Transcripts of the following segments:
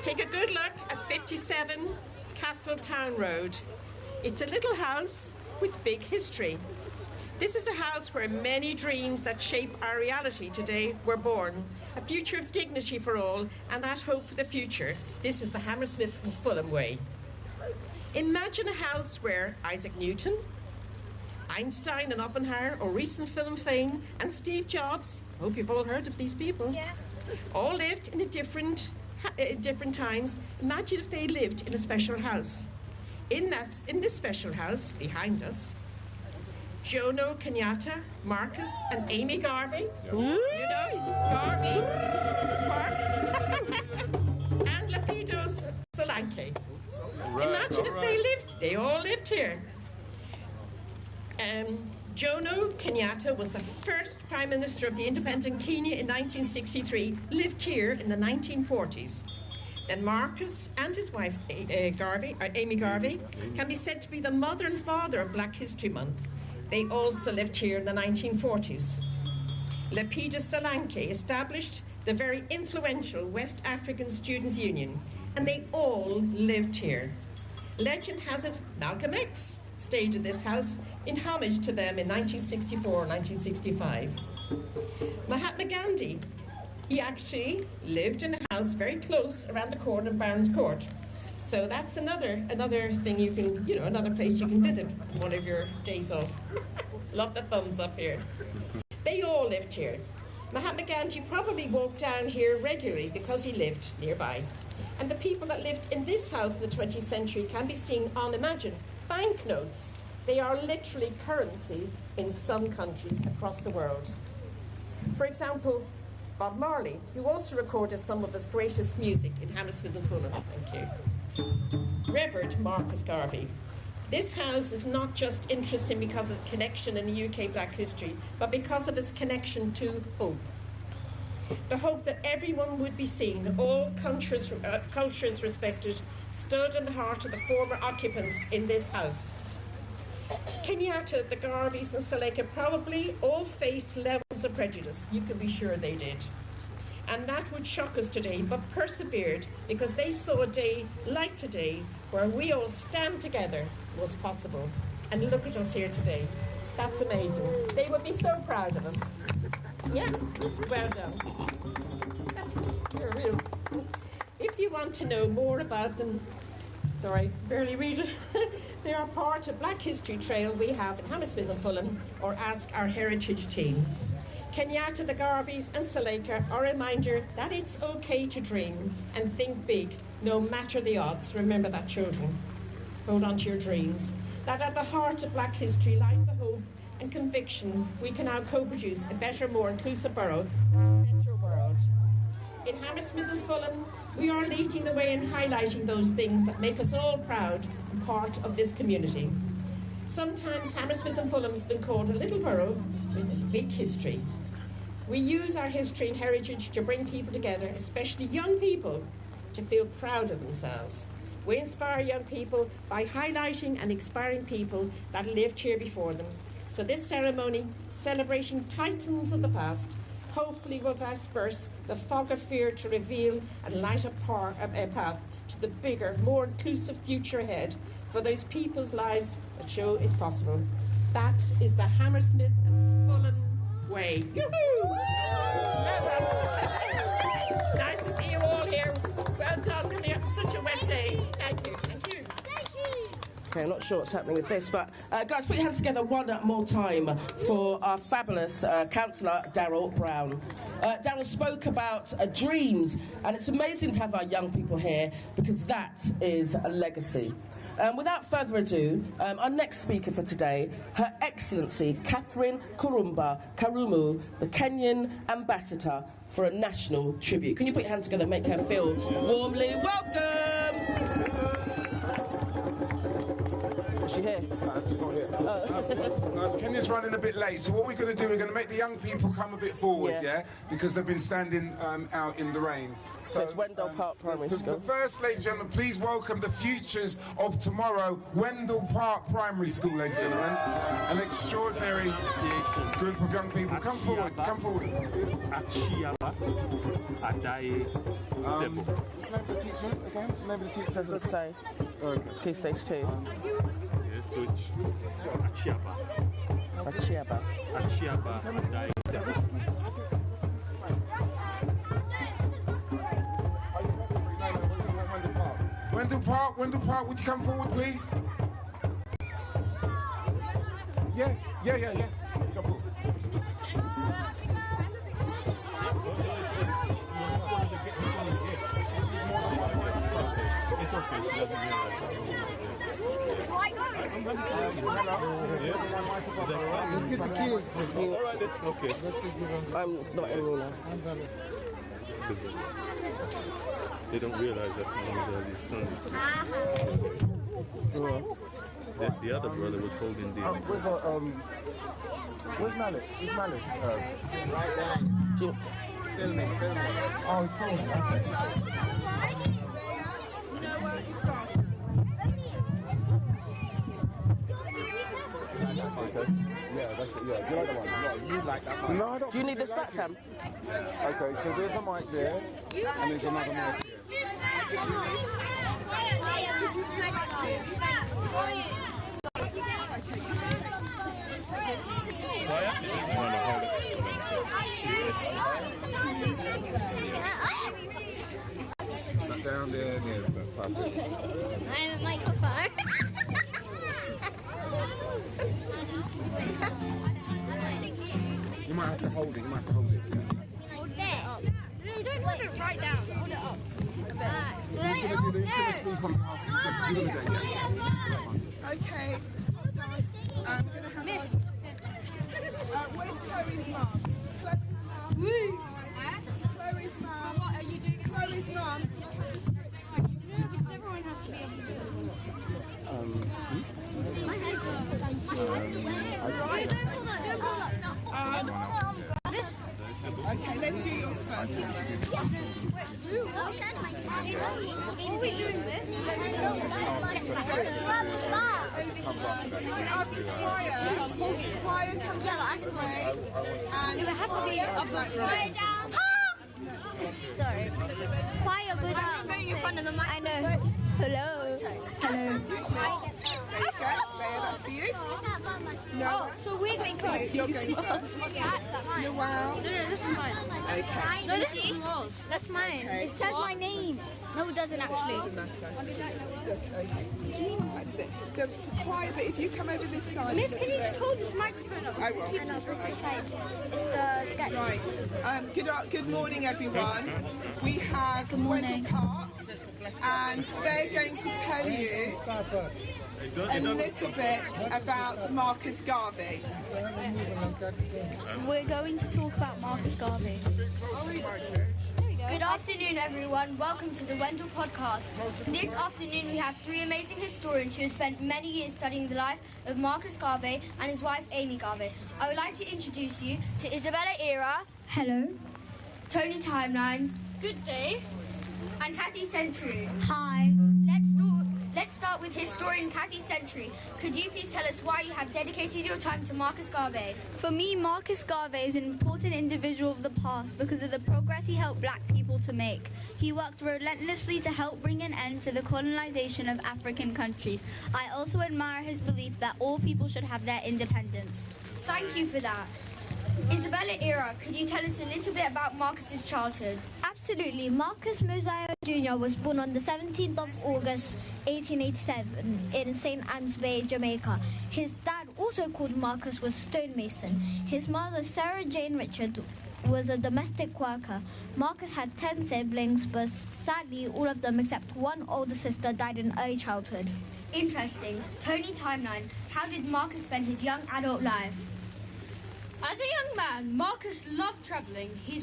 Take a good look at 57 Castletown Road. It's a little house with big history. This is a house where many dreams that shape our reality today were born. A future of dignity for all and that hope for the future. This is the Hammersmith and Fulham way. Imagine a house where Isaac Newton, Einstein and Oppenheimer, or recent film fame, and Steve Jobs, I hope you've all heard of these people, all lived in different times. Imagine if they lived in a special house. In this special house, behind us, Jomo Kenyatta, Marcus and Amy Garvey, you know, Garvey, Mark, and Ladipo Solanke. Imagine if they all lived here. Jomo Kenyatta was the first Prime Minister of the independent Kenya in 1963, lived here in the 1940s. Then Marcus and his wife, Amy Garvey, can be said to be the mother and father of Black History Month. They also lived here in the 1940s. Ladipo Solanke established the very influential West African Students' Union, and they all lived here. Legend has it Malcolm X stayed in this house in homage to them in 1964 1965. Mahatma Gandhi, he actually lived in a house very close around the corner of Barons Court. So that's another thing you can, another place you can visit one of your days off. Love the thumbs up here. They all lived here. Mahatma Gandhi probably walked down here regularly because he lived nearby. And the people that lived in this house in the 20th century can be seen on, imagine, banknotes. They are literally currency in some countries across the world. For example, Bob Marley, who also recorded some of his greatest music in Hammersmith and Fulham. Thank you. Revered Marcus Garvey. This house is not just interesting because of its connection in the UK Black history, but because of its connection to hope. The hope that everyone would be seen, all cultures respected, stood in the heart of the former occupants in this house. Kenyatta, the Garveys and Solanke probably all faced levels of prejudice. You can be sure they did. And that would shock us today, but persevered because they saw a day like today where we all stand together was possible. And look at us here today. That's amazing. They would be so proud of us. Yeah, well done. You're real. If you want to know more about them, sorry, barely read it. They are part of Black History Trail we have in Hammersmith and Fulham, or ask our heritage team. Kenyatta, the Garveys and Solanke are a reminder that it's okay to dream and think big, no matter the odds. Remember that, children. Hold on to your dreams. That at the heart of Black history lies the hope and conviction we can now co-produce a better, more inclusive borough, a better world. In Hammersmith and Fulham, we are leading the way in highlighting those things that make us all proud and part of this community. Sometimes Hammersmith and Fulham has been called a little borough with a big history. We use our history and heritage to bring people together, especially young people, to feel proud of themselves. We inspire young people by highlighting and inspiring people that lived here before them. So this ceremony, celebrating titans of the past, hopefully will disperse the fog of fear to reveal and light a path to the bigger, more inclusive future ahead for those people's lives that show it's possible. That is the Hammersmith and Fulham way. Yoo-hoo! Well done. Nice to see you all here. Well done. We had such a wet day. Thank you. Thank you. Okay, I'm not sure what's happening with this, but guys, put your hands together one more time for our fabulous councillor, Darryl Brown. Darryl spoke about dreams, and it's amazing to have our young people here because that is a legacy. Without further ado, our next speaker for today, Her Excellency Catherine Kurumba Karumu, the Kenyan Ambassador for a national tribute. Can you put your hands together and make her feel warmly welcome? Is she here? She's not here. Kenya's running a bit late, so what we're going to do, we're going to make the young people come a bit forward, yeah? Because they've been standing out in the rain. So it's Wendell Park Primary School. The first, ladies and gentlemen, please welcome the futures of tomorrow, Wendell Park Primary School, ladies and gentlemen. An extraordinary group of young people. Come forward, come forward. What's the name of the teacher again? Name of the teacher? Doesn't say. Okay. It's Key Stage 2. Wendell Park, would you come forward, please? Yes, yeah. Come forward. I'm not anymore now. They don't realise that someone's already done. The other brother was holding the... Where's Malik? Where's Malik? Right there. Filming. Oh, cool. Okay. Yeah, that's it. Yeah, you like the one? No, you like that one. No, I don't. Do you need this back, Sam? Okay, so there's a mic there, and there's another mic here. Down there, there's a I'm a microphone. You might have to hold it. Hold it. No, don't hold it right down. Hold it up. So that's it up there. Okay, hold on. We're going to have Miss. where's Chloe's mum? Woo. Chloe's mum. What are you doing? Chloe's mum. Everyone has to be in here. Okay, let's do yours first. Are we doing this? Ask the choir. Choir comes this way. And It would have to be up like right down. Sorry. Choir, good. I'm going in front of the mic. I know. Hello. Hello. there you go. Say that's for you. Oh, so we're going Okay, you're going first. You're wow. No, this is mine. Okay. No, this is yours. That's mine. Okay. It says my name. No, it doesn't actually. Doesn't matter. Just okay. That's it. So choir, but if you come over this side. Miss, can you just hold this microphone up? I will. It's the sketch. Right. Good morning, everyone. We have Wendell Park, and they're going to tell you a little bit about Marcus Garvey. We're going to talk about Marcus Garvey. Good afternoon, everyone. Welcome to the Wendell Podcast. This afternoon, we have three amazing historians who have spent many years studying the life of Marcus Garvey and his wife, Amy Garvey. I would like to introduce you to Isabella Era. Hello. Tony Timeline. Good day. And Kathy Century. Hi. Let's start with historian Kathy Century. Could you please tell us why you have dedicated your time to Marcus Garvey? For me, Marcus Garvey is an important individual of the past because of the progress he helped black people to make. He worked relentlessly to help bring an end to the colonization of African countries. I also admire his belief that all people should have their independence. Thank you for that. Isabella Era, could you tell us a little bit about Marcus's childhood? Absolutely. Marcus Mosiah Jr. was born on the 17th of August 1887 in St. Anne's Bay, Jamaica. His dad, also called Marcus, was stonemason. His mother, Sarah Jane Richard, was a domestic worker. Marcus had 10 siblings, but sadly all of them except one older sister died in early childhood. Interesting. Tony Timeline, how did Marcus spend his young adult life? As a young man, Marcus loved travelling. He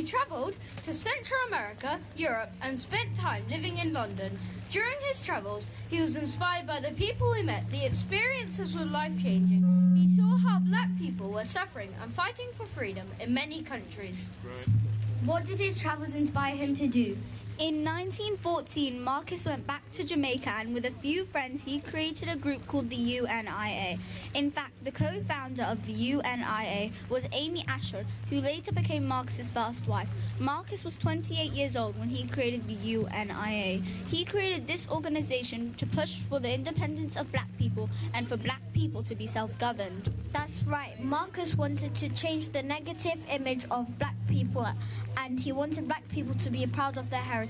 travelled to Central America, Europe, and spent time living in London. During his travels, he was inspired by the people he met. The experiences were life-changing. He saw how black people were suffering and fighting for freedom in many countries. What did his travels inspire him to do? In 1914, Marcus went back to Jamaica, and with a few friends, he created a group called the UNIA. In fact, the co-founder of the UNIA was Amy Ashford, who later became Marcus's first wife. Marcus was 28 years old when he created the UNIA. He created this organization to push for the independence of black people and for black people to be self-governed. That's right. Marcus wanted to change the negative image of black people, and he wanted black people to be proud of their heritage.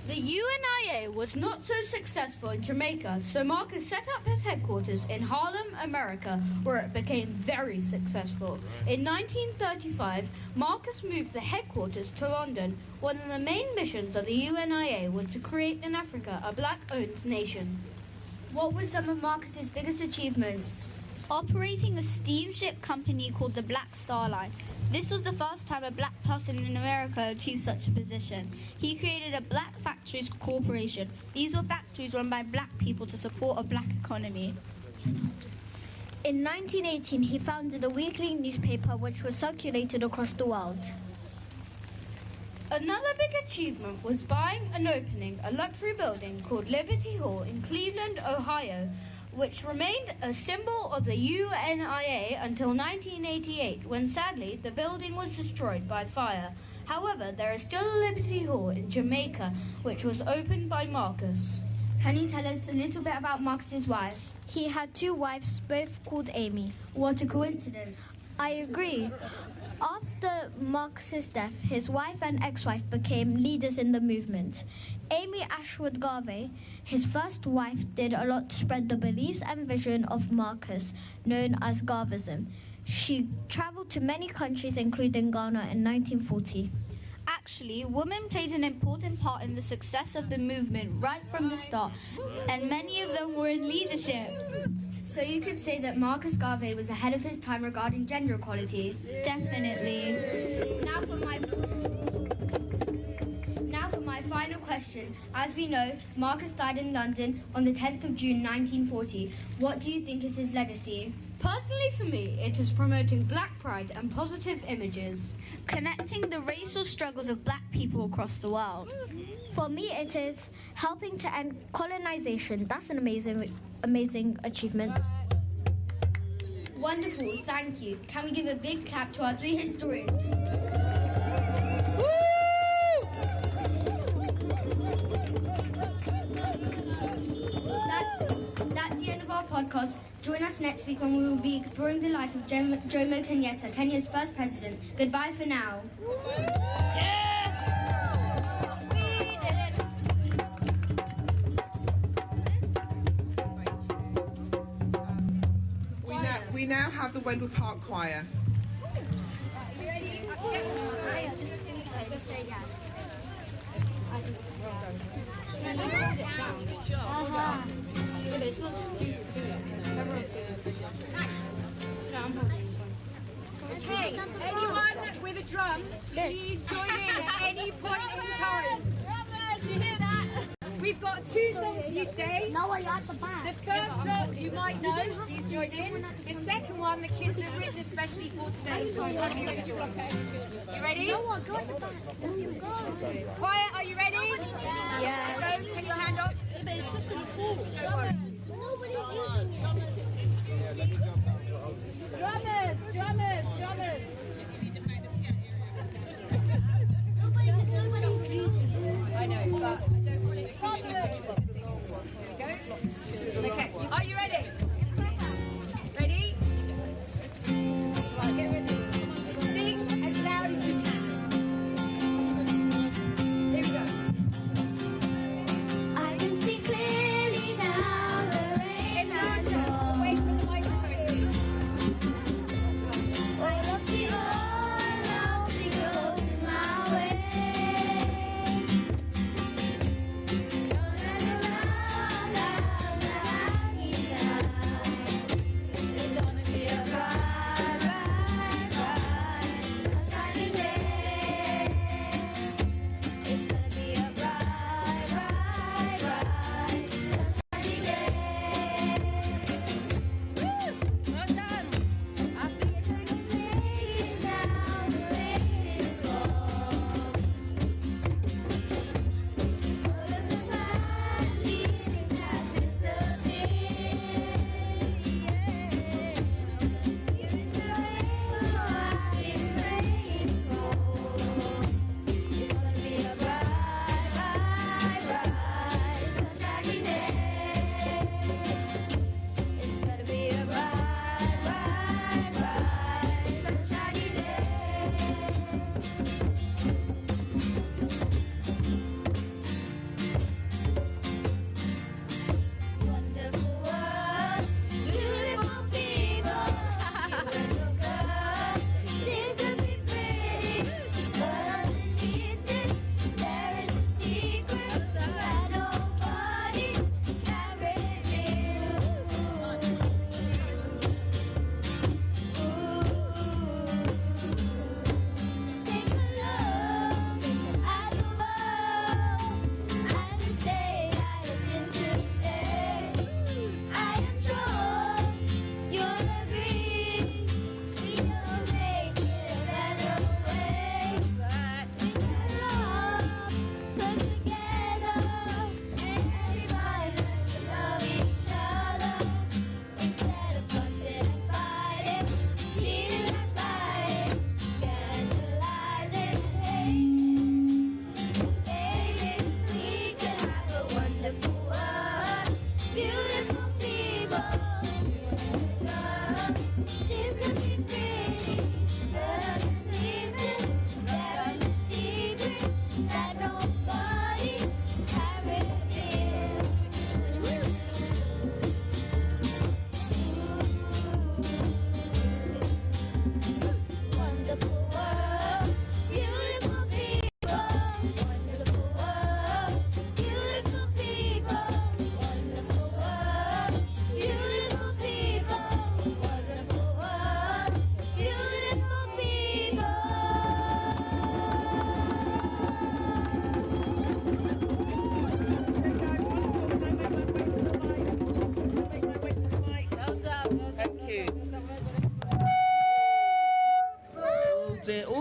The UNIA was not so successful in Jamaica, so Marcus set up his headquarters in Harlem, America, where it became very successful. In 1935, Marcus moved the headquarters to London. One of the main missions of the UNIA was to create in Africa a black-owned nation. What were some of Marcus's biggest achievements? Operating a steamship company called the Black Star Line. This was the first time a black person in America achieved such a position. He created a Black Factories Corporation. These were factories run by black people to support a black economy. In 1918, he founded a weekly newspaper which was circulated across the world. Another big achievement was buying and opening a luxury building called Liberty Hall in Cleveland, Ohio, which remained a symbol of the UNIA until 1988, when sadly the building was destroyed by fire. However, there is still a Liberty Hall in Jamaica, which was opened by Marcus. Can you tell us a little bit about Marcus's wife? He had two wives, both called Amy. What a coincidence. I agree. After Marcus's death, his wife and ex-wife became leaders in the movement. Amy Ashford Garvey, his first wife, did a lot to spread the beliefs and vision of Marcus, known as Garvism. She traveled to many countries, including Ghana in 1940. Actually, women played an important part in the success of the movement right from the start, and many of them were in leadership. So you could say that Marcus Garvey was ahead of his time regarding gender equality? Definitely. Now for my final question. As we know, Marcus died in London on the 10th of June 1940. What do you think is his legacy? Personally for me, it is promoting black pride and positive images. Connecting the racial struggles of black people across the world. For me, it is helping to end colonization. That's an amazing achievement. Wonderful, thank you. Can we give a big clap to our three historians? That's the end of our podcast. Join us next week when we will be exploring the life of Jomo Kenyatta, Kenya's first president. Goodbye for now. Yes! We did it! We now have the Wendell Park Choir. You ready? Just stay down. Yeah, but it's not stupid. Okay, anyone with a drum, please join in at any point in time. Drummers, you hear that? We've got two songs for you today. No, you're at the back. The first song you might know, please join in. The second one, the kids have written especially for today, so I hope you enjoy. You ready? No, go at the back. Quiet, are you ready? Yes. Go, take your hand off. Yeah, but it's just going to fall. Don't worry. Nobody's using it. Drummers. Nobody's using it. I know, but I don't want it to be Here we go. Okay, are you ready? Ready? Right, get ready. Sing as loud as you can. Here we go. I can see clearly now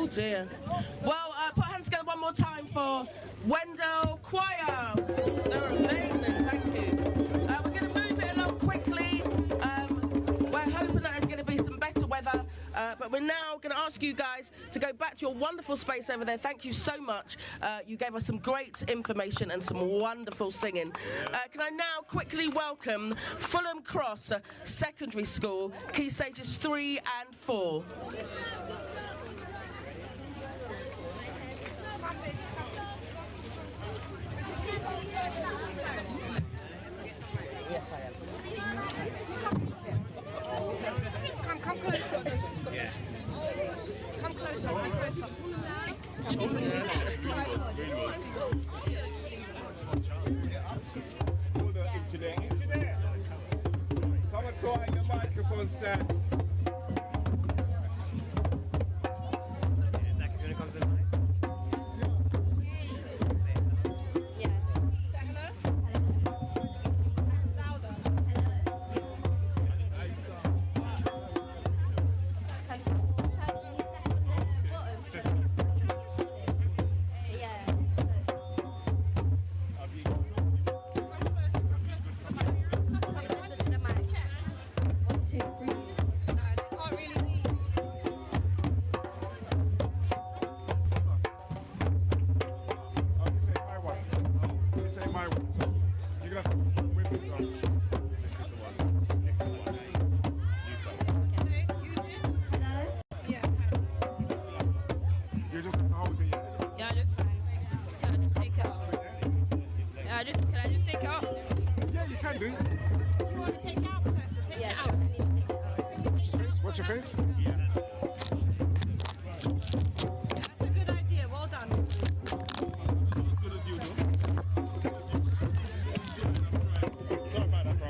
dear. Well, put hands together one more time for Wendell Choir. They're amazing, thank you. We're going to move it along quickly. We're hoping that there's going to be some better weather, but we're now going to ask you guys to go back to your wonderful space over there. Thank you so much. You gave us some great information and some wonderful singing. Can I now quickly welcome Fulham Cross Secondary School, Key Stages 3 and 4. Yes, I am. Come closer. Yeah. Come closer. Into there. Come and sort out your microphone stand. What's your face? Yeah. That's a good idea. Well done. Sorry about that, bro.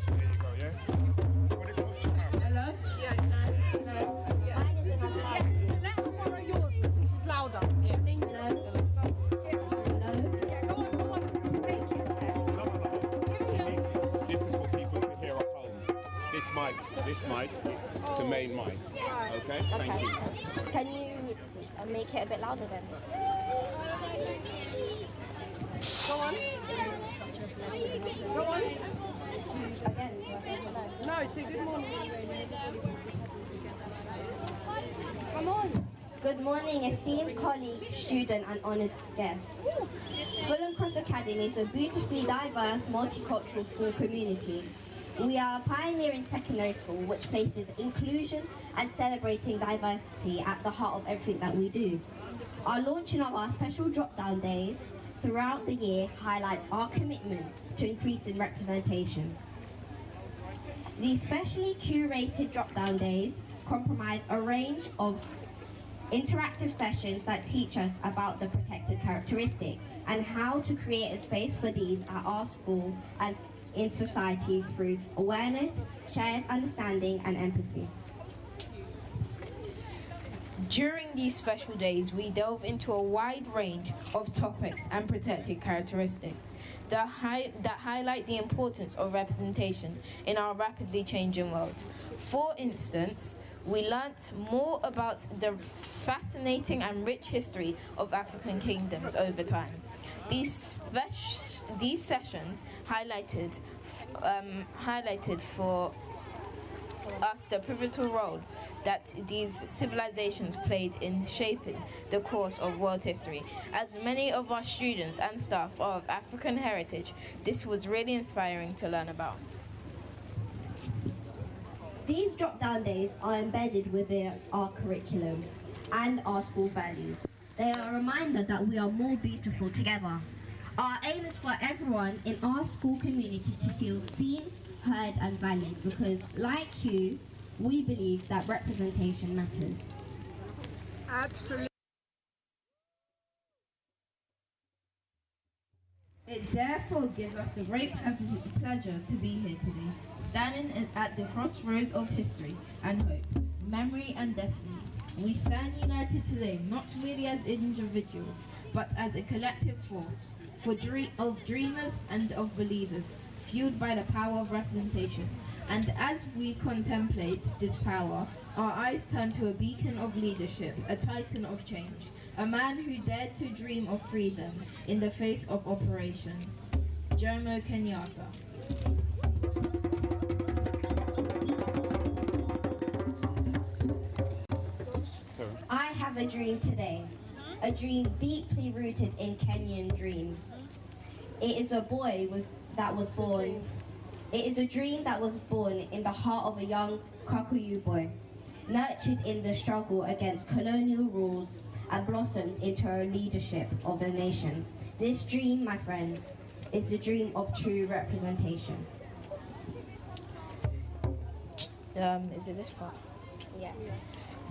There you go, yeah? When it goes to Hello? Yeah. Hello? Yeah. Let her borrow yours because this is louder. Yeah. Hello? Yeah, go on. Thank you. This is for people to hear at home. This mic, it's a main mic. Okay? Thank you. Can you make it a bit louder then? Go on. Again? No, say good morning. Come on. Good morning, esteemed colleagues, student and honoured guests. Fulham Cross Academy is a beautifully diverse, multicultural school community. We are a pioneering secondary school which places inclusion and celebrating diversity at the heart of everything that we do. Our launching of our special drop-down days throughout the year highlights our commitment to increasing representation. These specially curated drop-down days comprise a range of interactive sessions that teach us about the protected characteristics and how to create a space for these at our school and in society through awareness, shared understanding and empathy. During these special days, we delve into a wide range of topics and protected characteristics that highlight the importance of representation in our rapidly changing world. For instance, we learnt more about the fascinating and rich history of African kingdoms over time. These sessions highlighted for us the pivotal role that these civilizations played in shaping the course of world history. As many of our students and staff are of African heritage, this was really inspiring to learn about. These drop-down days are embedded within our curriculum and our school values. They are a reminder that we are more beautiful together. Our aim is for everyone in our school community to feel seen, heard and valued because, like you, we believe that representation matters. Absolutely. It therefore gives us the great pleasure to be here today, standing at the crossroads of history and hope, memory and destiny. We stand united today, not merely as individuals, but as a collective force of dreamers and of believers, fueled by the power of representation. And as we contemplate this power, our eyes turn to a beacon of leadership, a titan of change, a man who dared to dream of freedom in the face of oppression, Jomo Kenyatta. I have a dream today, a dream deeply rooted in Kenyan dream. It is a dream that was born in the heart of a young Kikuyu boy, nurtured in the struggle against colonial rules and blossomed into a leadership of a nation. This dream, my friends, is the dream of true representation. Is it this part? Yeah.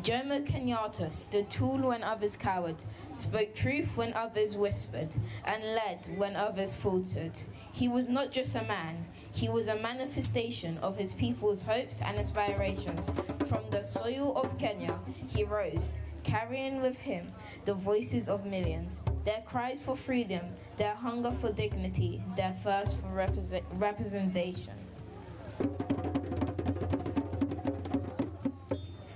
Jomo Kenyatta stood tall when others cowered, spoke truth when others whispered, and led when others faltered. He was not just a man, he was a manifestation of his people's hopes and aspirations. From the soil of Kenya, he rose, carrying with him the voices of millions, their cries for freedom, their hunger for dignity, their thirst for representation.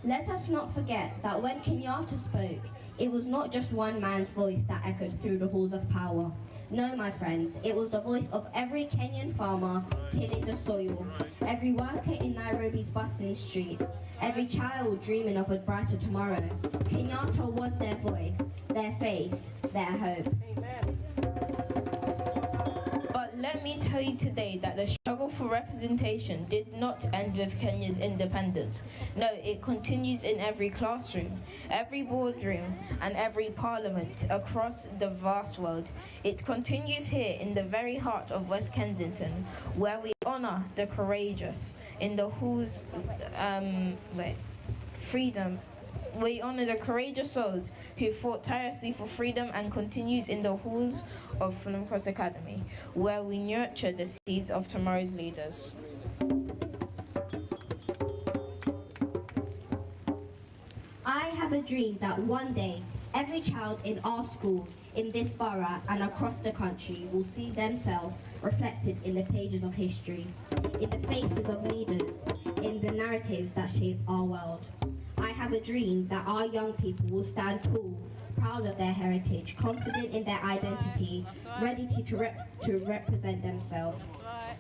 Let us not forget that when Kenyatta spoke, it was not just one man's voice that echoed through the halls of power. No, my friends, it was the voice of every Kenyan farmer tilling the soil, every worker in Nairobi's bustling streets, every child dreaming of a brighter tomorrow. Kenyatta was their voice, their faith, their hope. Amen. But let me tell you today that the struggle for representation did not end with Kenya's independence. No, it continues in every classroom, every boardroom, and every parliament across the vast world. It continues here in the very heart of West Kensington, where we honor the courageous in the halls, freedom. We honor the courageous souls who fought tirelessly for freedom, and continues in the halls of Fulham Cross Academy, where we nurture the seeds of tomorrow's leaders. I have a dream that one day, every child in our school, in this borough and across the country will see themselves reflected in the pages of history, in the faces of leaders, in the narratives that shape our world. I have a dream that our young people will stand tall, proud of their heritage, confident in their identity, ready to represent themselves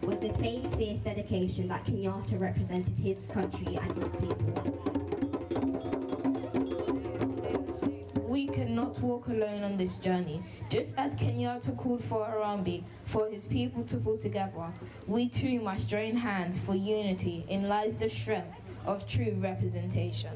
with the same fierce dedication that Kenyatta represented his country and his people. We cannot walk alone on this journey. Just as Kenyatta called for Harambee, for his people to pull together, we too must join hands. For unity in lies the strength of true representation.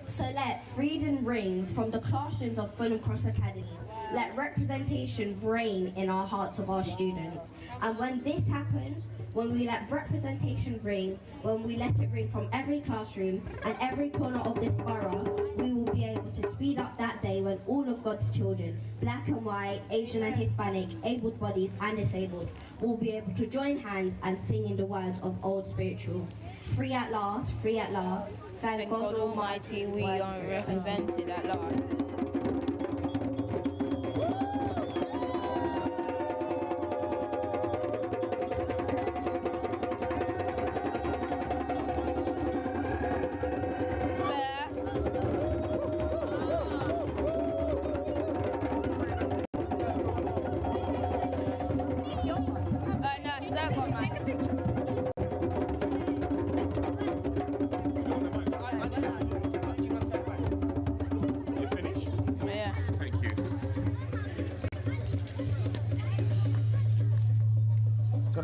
So let freedom ring from the classrooms of Fulham Cross Academy. Let representation reign in our hearts of our students. And when this happens, when we let representation ring, when we let it ring from every classroom and every corner of this borough, we will be able to speed up that day when all of God's children, black and white, Asian and Hispanic, able-bodied and disabled, will be able to join hands and sing in the words of old spiritual. Free at last, thank God Almighty, we are represented at last.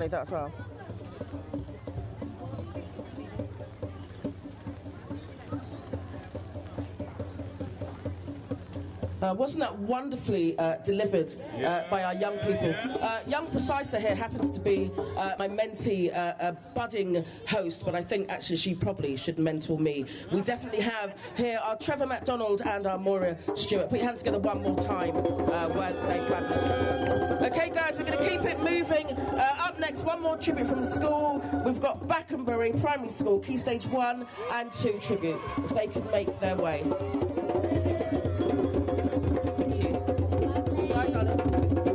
That as well. Wasn't that wonderfully delivered by our young people? Young Precisa here happens to be my mentee, budding host, but I think actually she probably should mentor me. We definitely have here our Trevor MacDonald and our Moira Stewart. Put your hands together one more time. Weren't they fabulous? Okay, guys, we're going to keep it moving. Up next, one more tribute from the school. We've got Backenbury Primary School, Key Stage 1 and 2 tribute, if they could make their way.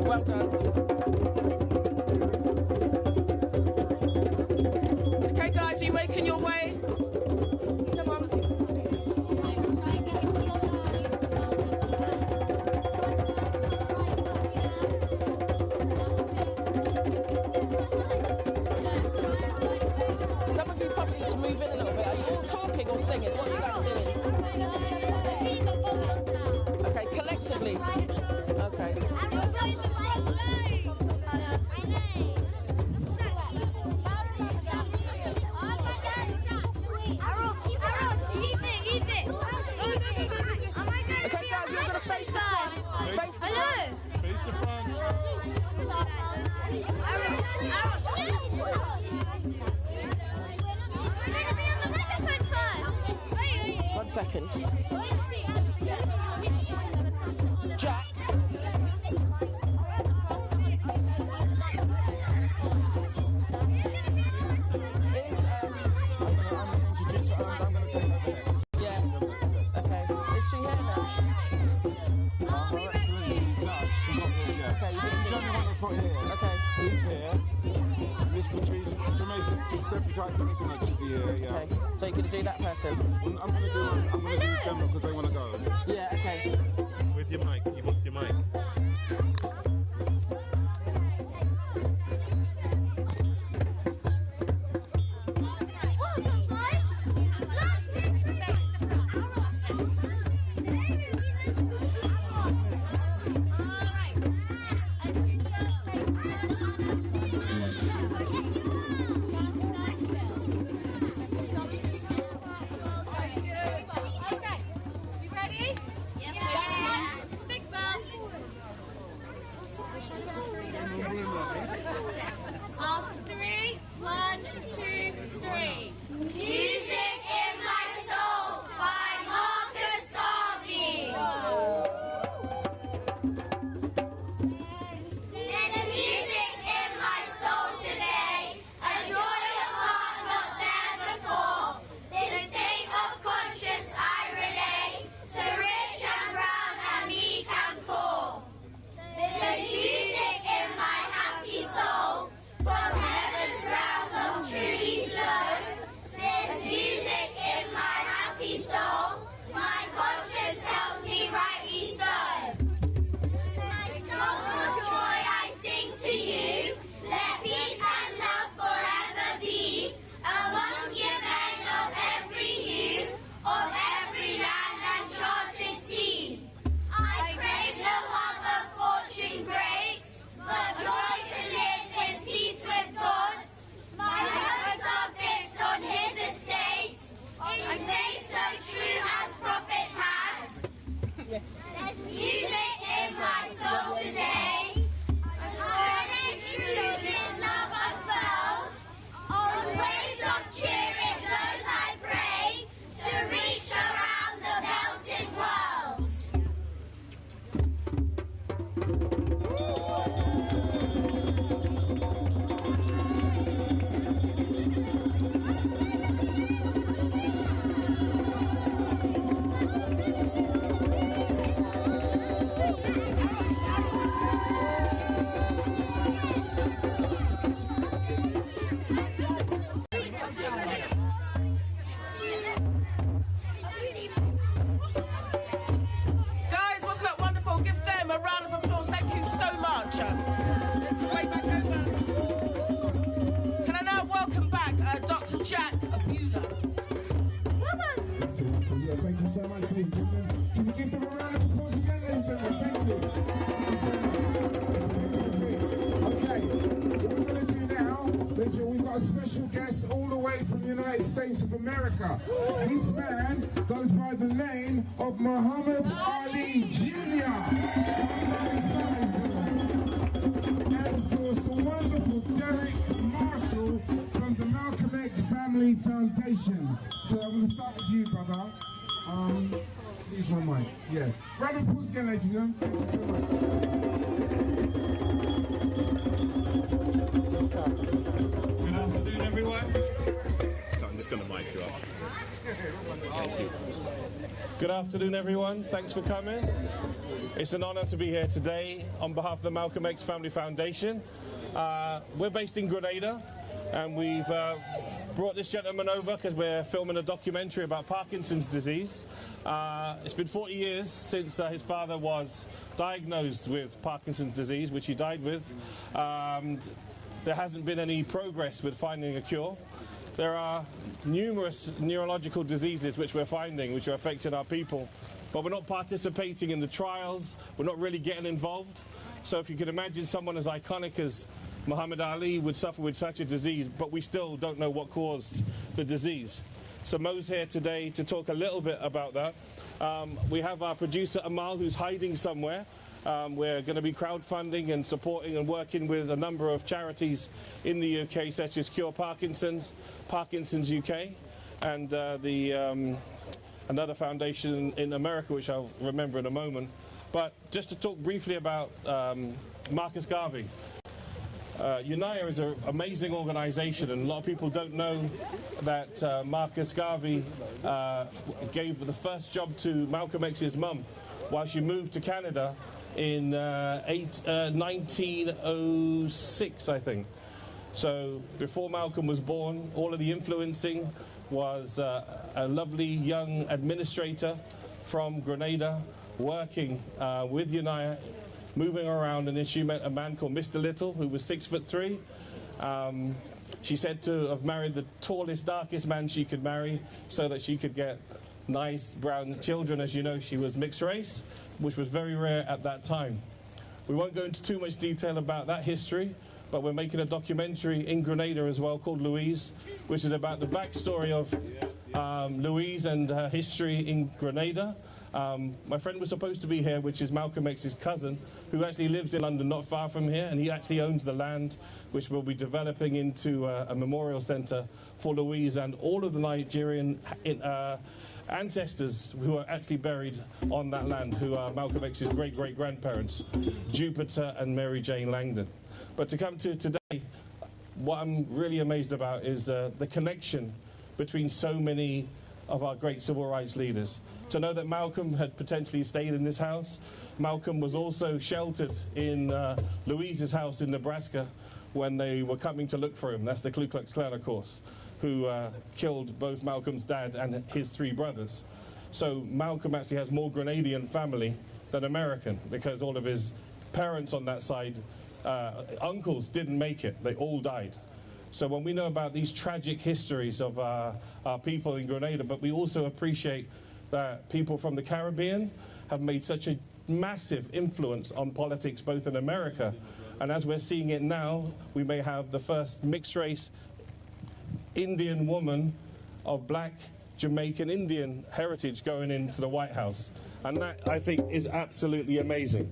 Well done. the front. One second. Jack. Yeah. Okay. Is she here now? Are we ready? No, she's not here yet. Okay, She's the only one that's not here. Okay. He's here. Miss Patrice, Jamaican Deputy High Commissioner should be here, yeah. Okay. So you're gonna do that person? I'm gonna do them because they wanna go. Yeah, okay. With your mic, you want your mic. Thank you so much, ladies and gentlemen. Can you give them a round of applause again, ladies and gentlemen? Thank you. Okay, what we're going to do now, listen, we've got a special guest all the way from the United States of America. This man goes by the name of Muhammad Ali Jr. And of course, the wonderful Derek Marshall from the Malcolm X Family Foundation. So I'm going to start with you, brother. Use my mic. Yeah. Round of applause again, ladies and gentlemen. Thank you so much. Good afternoon, everyone. So I'm just going to mic you up. Thank you. Good afternoon, everyone. Thanks for coming. It's an honor to be here today on behalf of the Malcolm X Family Foundation. We're based in Grenada, and we've brought this gentleman over because we're filming a documentary about Parkinson's disease. It's been 40 years since his father was diagnosed with Parkinson's disease, which he died with. And there hasn't been any progress with finding a cure. There are numerous neurological diseases which we're finding, which are affecting our people, but we're not participating in the trials, we're not really getting involved. So if you can imagine someone as iconic as Muhammad Ali would suffer with such a disease, but we still don't know what caused the disease. So Mo's here today to talk a little bit about that. We have our producer Amal, who's hiding somewhere. We're going to be crowdfunding and supporting and working with a number of charities in the UK, such as Cure Parkinson's, Parkinson's UK, and another foundation in America, which I'll remember in a moment. But just to talk briefly about Marcus Garvey. UNIA is an amazing organisation, and a lot of people don't know that Marcus Garvey gave the first job to Malcolm X's mum while she moved to Canada in 1906, I think. So before Malcolm was born, all of the influencing was a lovely young administrator from Grenada working with UNIA, moving around, and then she met a man called Mr. Little, who was 6'3". She said to have married the tallest, darkest man she could marry so that she could get nice brown children. As you know, she was mixed race, which was very rare at that time. We won't go into too much detail about that history, but we're making a documentary in Grenada as well called Louise, which is about the backstory of Louise and her history in Grenada. My friend was supposed to be here, which is Malcolm X's cousin, who actually lives in London, not far from here, and he actually owns the land, which we'll be developing into a memorial centre for Louise and all of the Nigerian ancestors who are actually buried on that land, who are Malcolm X's great-great-grandparents, Jupiter and Mary Jane Langdon. But to come to today, what I'm really amazed about is the connection between so many of our great civil rights leaders. To know that Malcolm had potentially stayed in this house. Malcolm was also sheltered in Louise's house in Nebraska when they were coming to look for him. That's the Ku Klux Klan, of course, who killed both Malcolm's dad and his 3 brothers. So Malcolm actually has more Grenadian family than American, because all of his parents on that side, uncles, didn't make it. They all died. So when we know about these tragic histories of our people in Grenada, but we also appreciate that people from the Caribbean have made such a massive influence on politics, both in America, and as we're seeing it now, we may have the first mixed-race Indian woman of black Jamaican Indian heritage going into the White House. And that, I think, is absolutely amazing.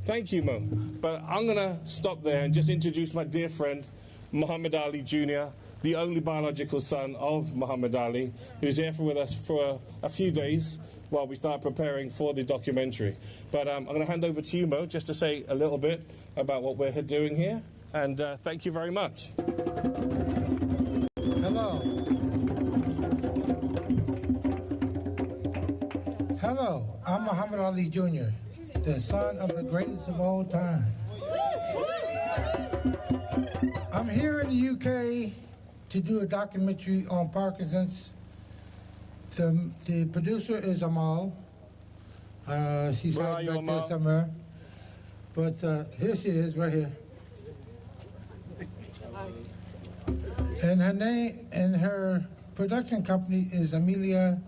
Thank you, Mo. But I'm going to stop there and just introduce my dear friend, Muhammad Ali Jr., the only biological son of Muhammad Ali, who's here with us for a few days while we start preparing for the documentary. But I'm going to hand over to you, Mo, just to say a little bit about what we're doing here. And thank you very much. Hello. Hello, I'm Muhammad Ali Jr., the son of the greatest of all time. I'm here in the UK to do a documentary on Parkinson's. The producer is Amal. She's hiding back there somewhere. But here she is, right here. And her name and her production company is Amelina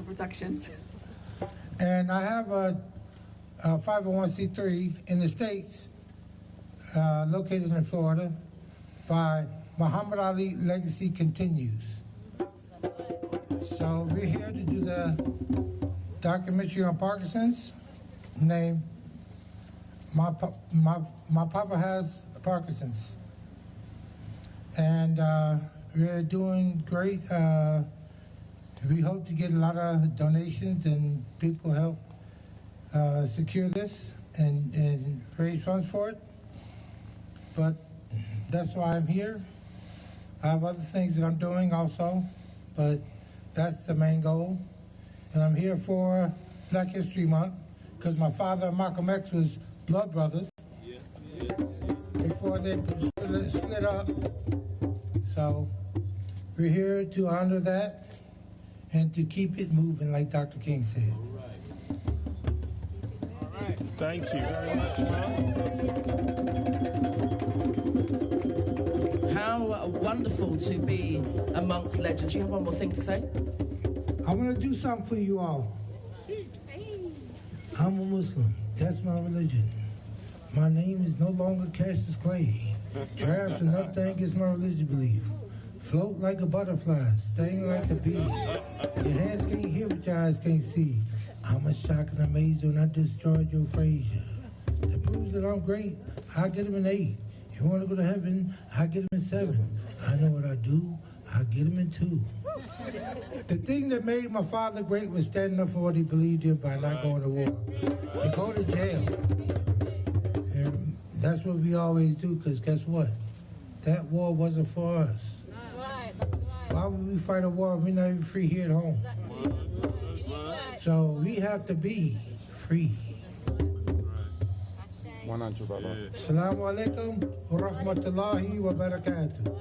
Productions. And I have a 501c3 in the States, located in Florida, by Muhammad Ali Legacy Continues. So we're here to do the documentary on Parkinson's, named My Papa Has Parkinson's. And we're doing great. We hope to get a lot of donations and people help secure this and raise funds for it. But that's why I'm here. I have other things that I'm doing also, but that's the main goal. And I'm here for Black History Month, because my father and Malcolm X was blood brothers before they split up. So we're here to honor that and to keep it moving, like Dr. King said. All right. Thank you very much, Mel. How wonderful to be amongst legends. You have one more thing to say? I want to do something for you all. I'm a Muslim. That's my religion. My name is no longer Cassius Clay. Drafts and nothing is my religious belief. Float like a butterfly, sting like a bee. Your hands can't hear what your eyes can't see. I'm a shock and amaze when I destroyed your Frazier. To prove that I'm great, I get him an 8. You want to go to heaven, I get him in 7. I know what I do, I get him in 2. The thing that made my father great was standing up for what he believed in by not going to war. To go to jail. And that's what we always do, because guess what? That war wasn't for us. That's right, that's right. Why would we fight a war if we're not even free here at home? So we have to be free. 100, brother. Assalamu alaikum wa rahmatullahi wa barakatuh.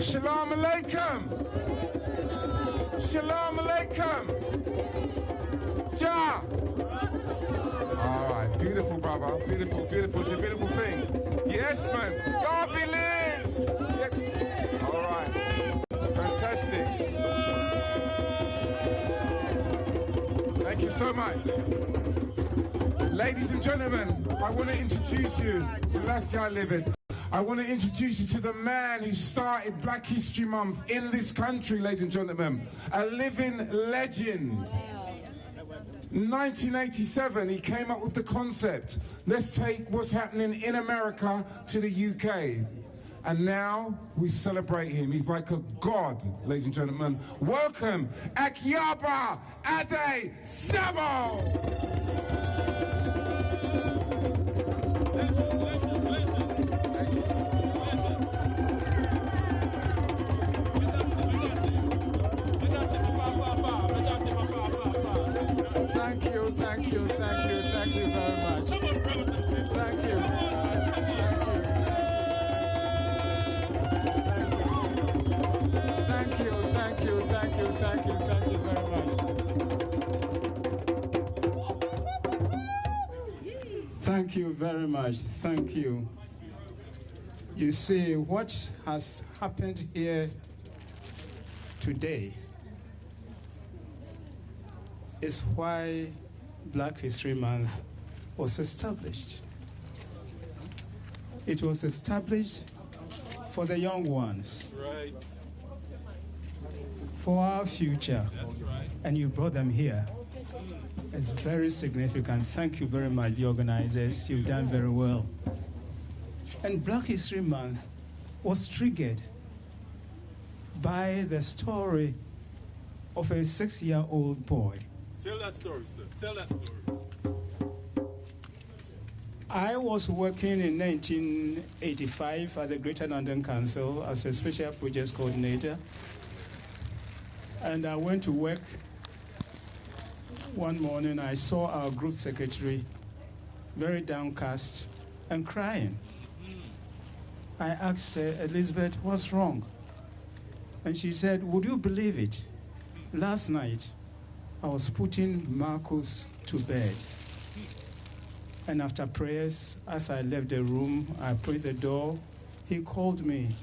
Shalom alaikum. Shalom alaikum. Ja. All right, beautiful, brother. Beautiful, beautiful. It's a beautiful thing. Yes, man. Garvey lives. Yeah. All right. Fantastic. Thank you so much. Ladies and gentlemen, I want to introduce you to Selassie I live in. I want to introduce you to the man who started Black History Month in this country, ladies and gentlemen. A living legend. 1987, he came up with the concept. Let's take what's happening in America to the UK. And now we celebrate him. He's like a god, ladies and gentlemen. Welcome, Akyaba Ade Sabo. Thank you very much. Thank you. Thank you very much. Thank you very much. Thank you. You see, what has happened here today is why Black History Month was established. It was established for the young ones, Right. for our future, Right. and you brought them here. It's very significant. Thank you very much, the organizers. You've done very well. And Black History Month was triggered by the story of a 6-year-old boy. Tell that story, sir. Tell that story. I was working in 1985 at the Greater London Council as a special projects coordinator. And I went to work. One morning, I saw our group secretary very downcast and crying. I asked her, Elizabeth, what's wrong? And she said, would you believe it? Last night, I was putting Marcus to bed. And after prayers, as I left the room, I prayed the door, he called me.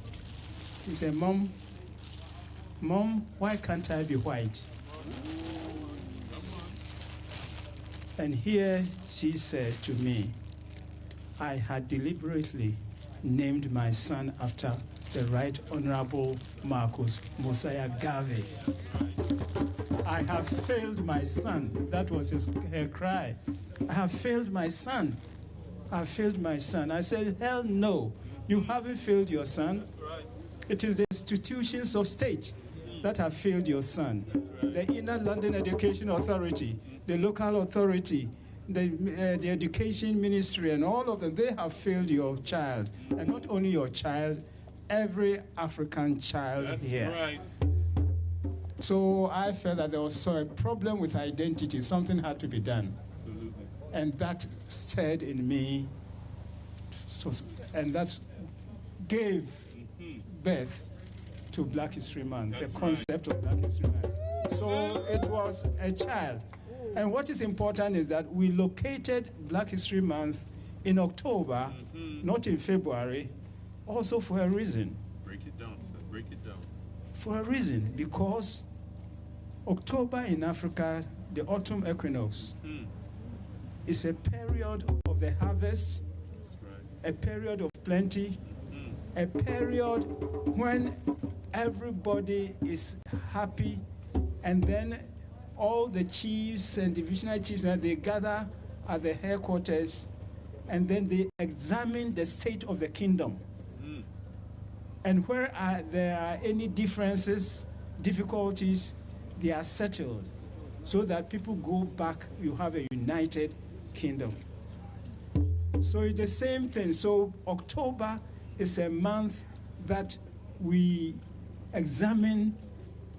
He said, Mom, why can't I be white? And here she said to me, I had deliberately named my son after the Right Honorable Marcus Mosiah Garvey. I have failed my son. That was her cry. I have failed my son. I have failed my son. I said, hell no, you haven't failed your son. It is the institutions of state that have failed your son. The Inner London Education Authority, the local authority, the education ministry, and all of them, they have failed your child. And not only your child, every African child here. That's right. So I felt that there was a problem with identity. Something had to be done. Absolutely. And that stirred in me, and that gave birth to Black History Month, That's the concept of Black History Month. So it was a child. And what is important is that we located Black History Month in October, not in February, also for a reason. Break it down, sir. Break it down. For a reason, because October in Africa, the autumn equinox, is a period of the harvest, That's right. a period of plenty, a period when everybody is happy, and then all the chiefs and divisional chiefs, they gather at the headquarters, and then they examine the state of the kingdom. And where there are any differences, difficulties, they are settled, so that people go back, you have a united kingdom. So it's the same thing. So October is a month that we examine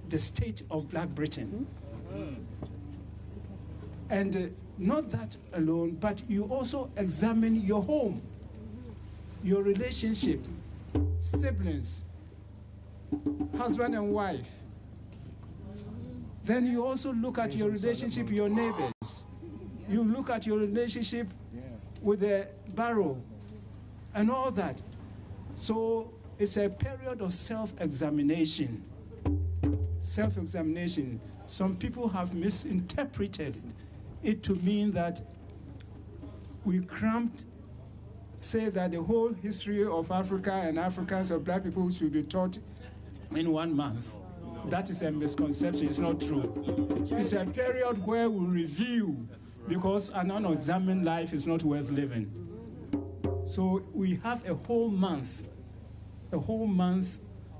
the state of Black Britain. And not that alone, but you also examine your home, your relationship, siblings, husband and wife. Then you also look at your relationship with your neighbors. You look at your relationship with the borough and all that. So it's a period of self-examination. Self-examination. Some people have misinterpreted it to mean that we say that the whole history of Africa and Africans or Black people should be taught in 1 month. That is a misconception. It's not true. It's a period where we review, because an unexamined life is not worth living. So we have a whole month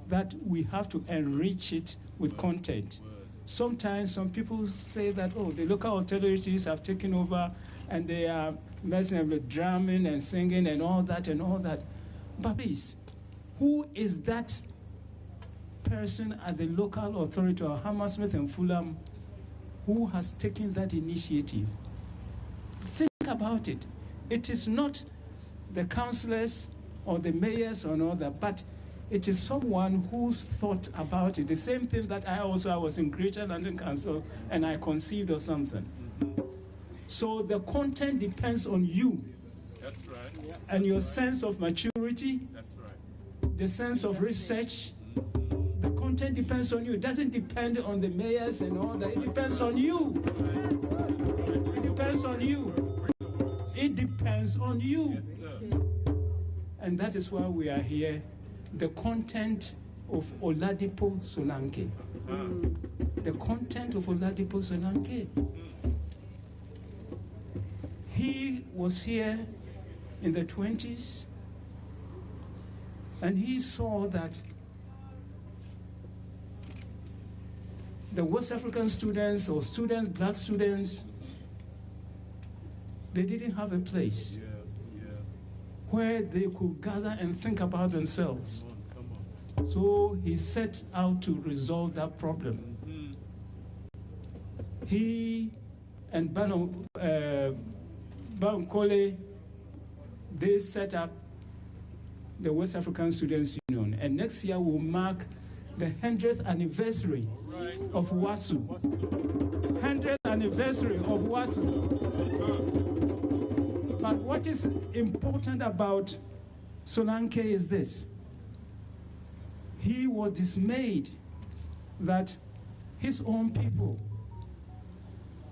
that we have to enrich it with content. Sometimes some people say that, oh, the local authorities have taken over and they are messing with drumming and singing and all that and all that. But please, who is that person at the local authority or Hammersmith and Fulham who has taken that initiative? Think about it. It is not the councillors or the mayors or all that, but it is someone who's thought about it. The same thing that I was in Greater London Council and I conceived of something. So the content depends on you. That's right. And your sense of maturity. That's right. The sense of research. The content depends on you. It doesn't depend on the mayors and all that. It depends on you. It depends on you. It depends on you. Yes, and that is why we are here. The content of Ladipo Solanke. The content of Ladipo Solanke. He was here in the 20s, and he saw that the West African students or students, Black students, they didn't have a place where they could gather and think about themselves. So he set out to resolve that problem. He and Bankole, they set up the West African Students Union, and next year will mark the 100th anniversary of WASU. 100th anniversary of WASU. But what is important about Solanke is this. He was dismayed that his own people,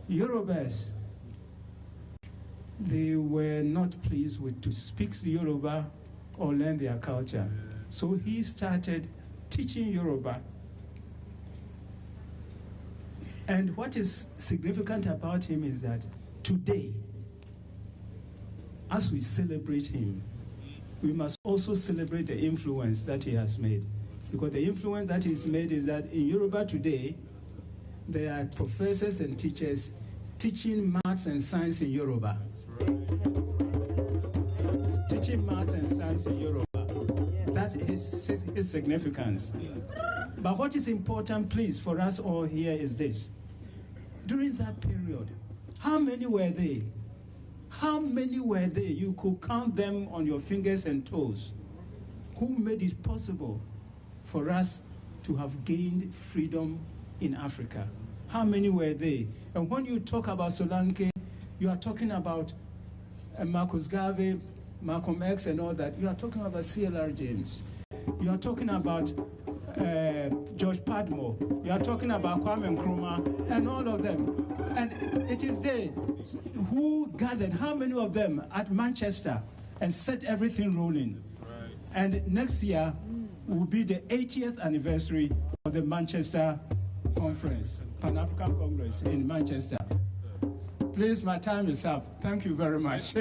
Yorubas, they were not pleased with to speak Yoruba or learn their culture. So he started teaching Yoruba. And what is significant about him is that today, as we celebrate him, we must also celebrate the influence that he has made. Because the influence that he's made is that in Yoruba today, there are professors and teachers teaching maths and science in Yoruba. Teaching maths and science in Yoruba. That's his significance. But what is important, please, for us all here is this. During that period, how many were they? How many were there? You could count them on your fingers and toes. Who made it possible for us to have gained freedom in Africa? How many were there? And when you talk about Solanke, you are talking about Jacques Garvey, Malcolm X and all that. You are talking about C.L.R. James. You are talking about George Padmore. You are talking about Kwame Nkrumah and all of them. And it is they who gathered, how many of them at Manchester, and set everything rolling. And next year will be the 80th anniversary of the Manchester Conference, Pan-African Congress in Manchester. Please, my time is up. Thank you very much.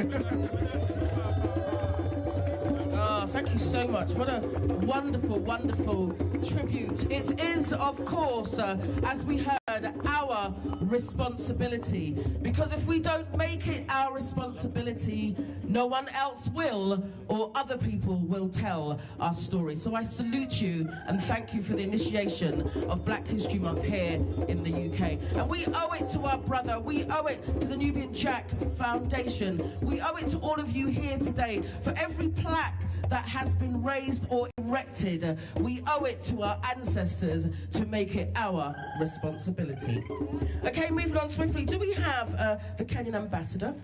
Thank you so much. What a wonderful, wonderful tribute. It is, of course, as we heard, our responsibility. Because if we don't make it our responsibility, no one else will, or other people will tell our story. So I salute you and thank you for the initiation of Black History Month here in the UK. And we owe it to our brother, we owe it to the Nubianjak Foundation, we owe it to all of you here today for every plaque that has been raised or erected. We owe it to our ancestors to make it our responsibility. Okay, moving on swiftly. Do we have the Kenyan ambassador?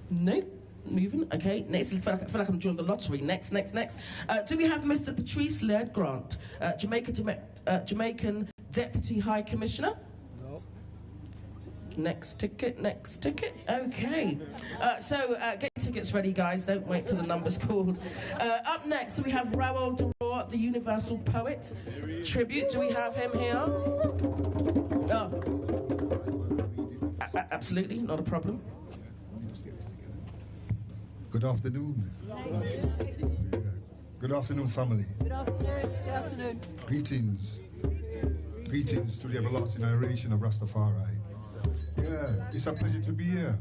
No? Moving. Okay, next. I feel like I'm drawing the lottery. Next. Do we have Mr. Patrice Laird Grant, Jamaican Deputy High Commissioner? Next ticket. Okay. So get your tickets ready, guys. Don't wait till the number's called. Up next, we have Raoul Duroy, the Universal Poet Tribute. Do we have him here? Oh. Absolutely, not a problem. Good afternoon. Good afternoon, family. Good afternoon. Greetings to the everlasting iration of Rastafari. Yeah, it's a pleasure to be here.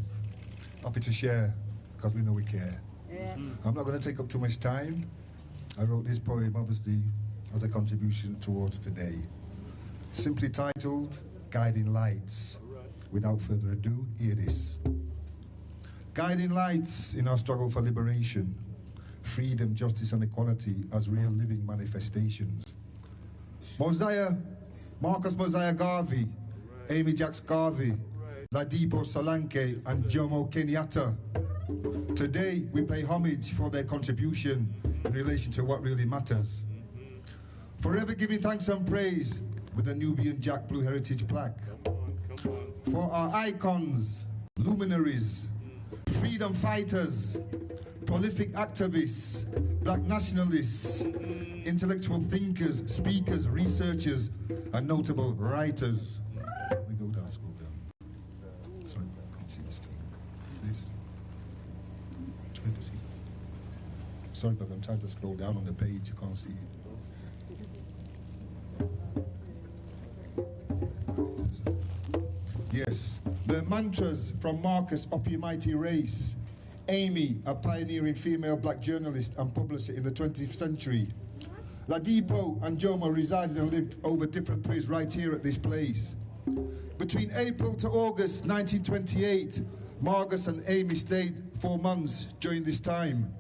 Happy to share, because we know we care. Yeah. I'm not going to take up too much time. I wrote this poem, obviously, as a contribution towards today. Simply titled, Guiding Lights. Without further ado, hear this. Guiding lights in our struggle for liberation, freedom, justice, and equality as real living manifestations. Marcus Mosiah Garvey, Amy Jacques Garvey, Ladipo Solanke, and Jomo Kenyatta. Today, we pay homage for their contribution in relation to what really matters. Forever giving thanks and praise with the Nubianjak Blue Heritage Plaque. For our icons, luminaries, freedom fighters, prolific activists, black nationalists, intellectual thinkers, speakers, researchers, and notable writers. We go down, scroll down. Sorry, I can't see this thing. This. Trying to see. Sorry, but I'm trying to scroll down on the page. You can't see it. Yes, the mantras from Marcus, Up Your Mighty Race. Amy, a pioneering female black journalist and publisher in the 20th century. Ladipo and Jomo resided and lived over different periods right here at this place. Between April to August 1928, Marcus and Amy stayed 4 months during this time.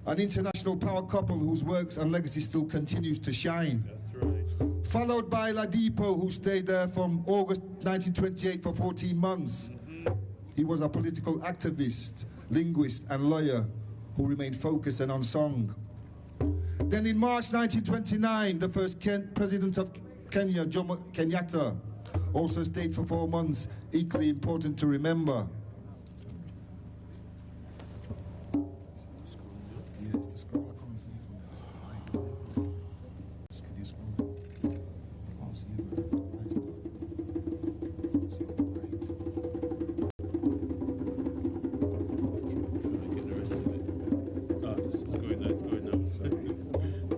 An international power couple whose works and legacy still continues to shine. That's right. Followed by Ladipo, who stayed there from August 1928 for 14 months. He was a political activist, linguist, and lawyer who remained focused and unsung. Then in March 1929, the first president of Kenya, Jomo Kenyatta, also stayed for 4 months, equally important to remember. Yes, the scroll, I can't see from there. Can you scroll? I can't see it with the lights now. I can't see with the light. Get the rest of it. Ah, it's going now, Sorry.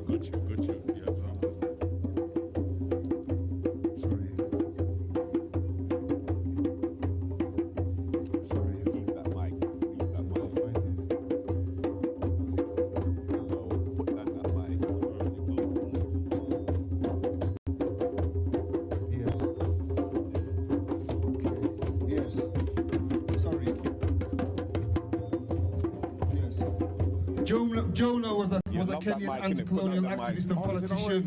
Got you, yeah. Jomo was a Kenyan anti-colonial activist and politician,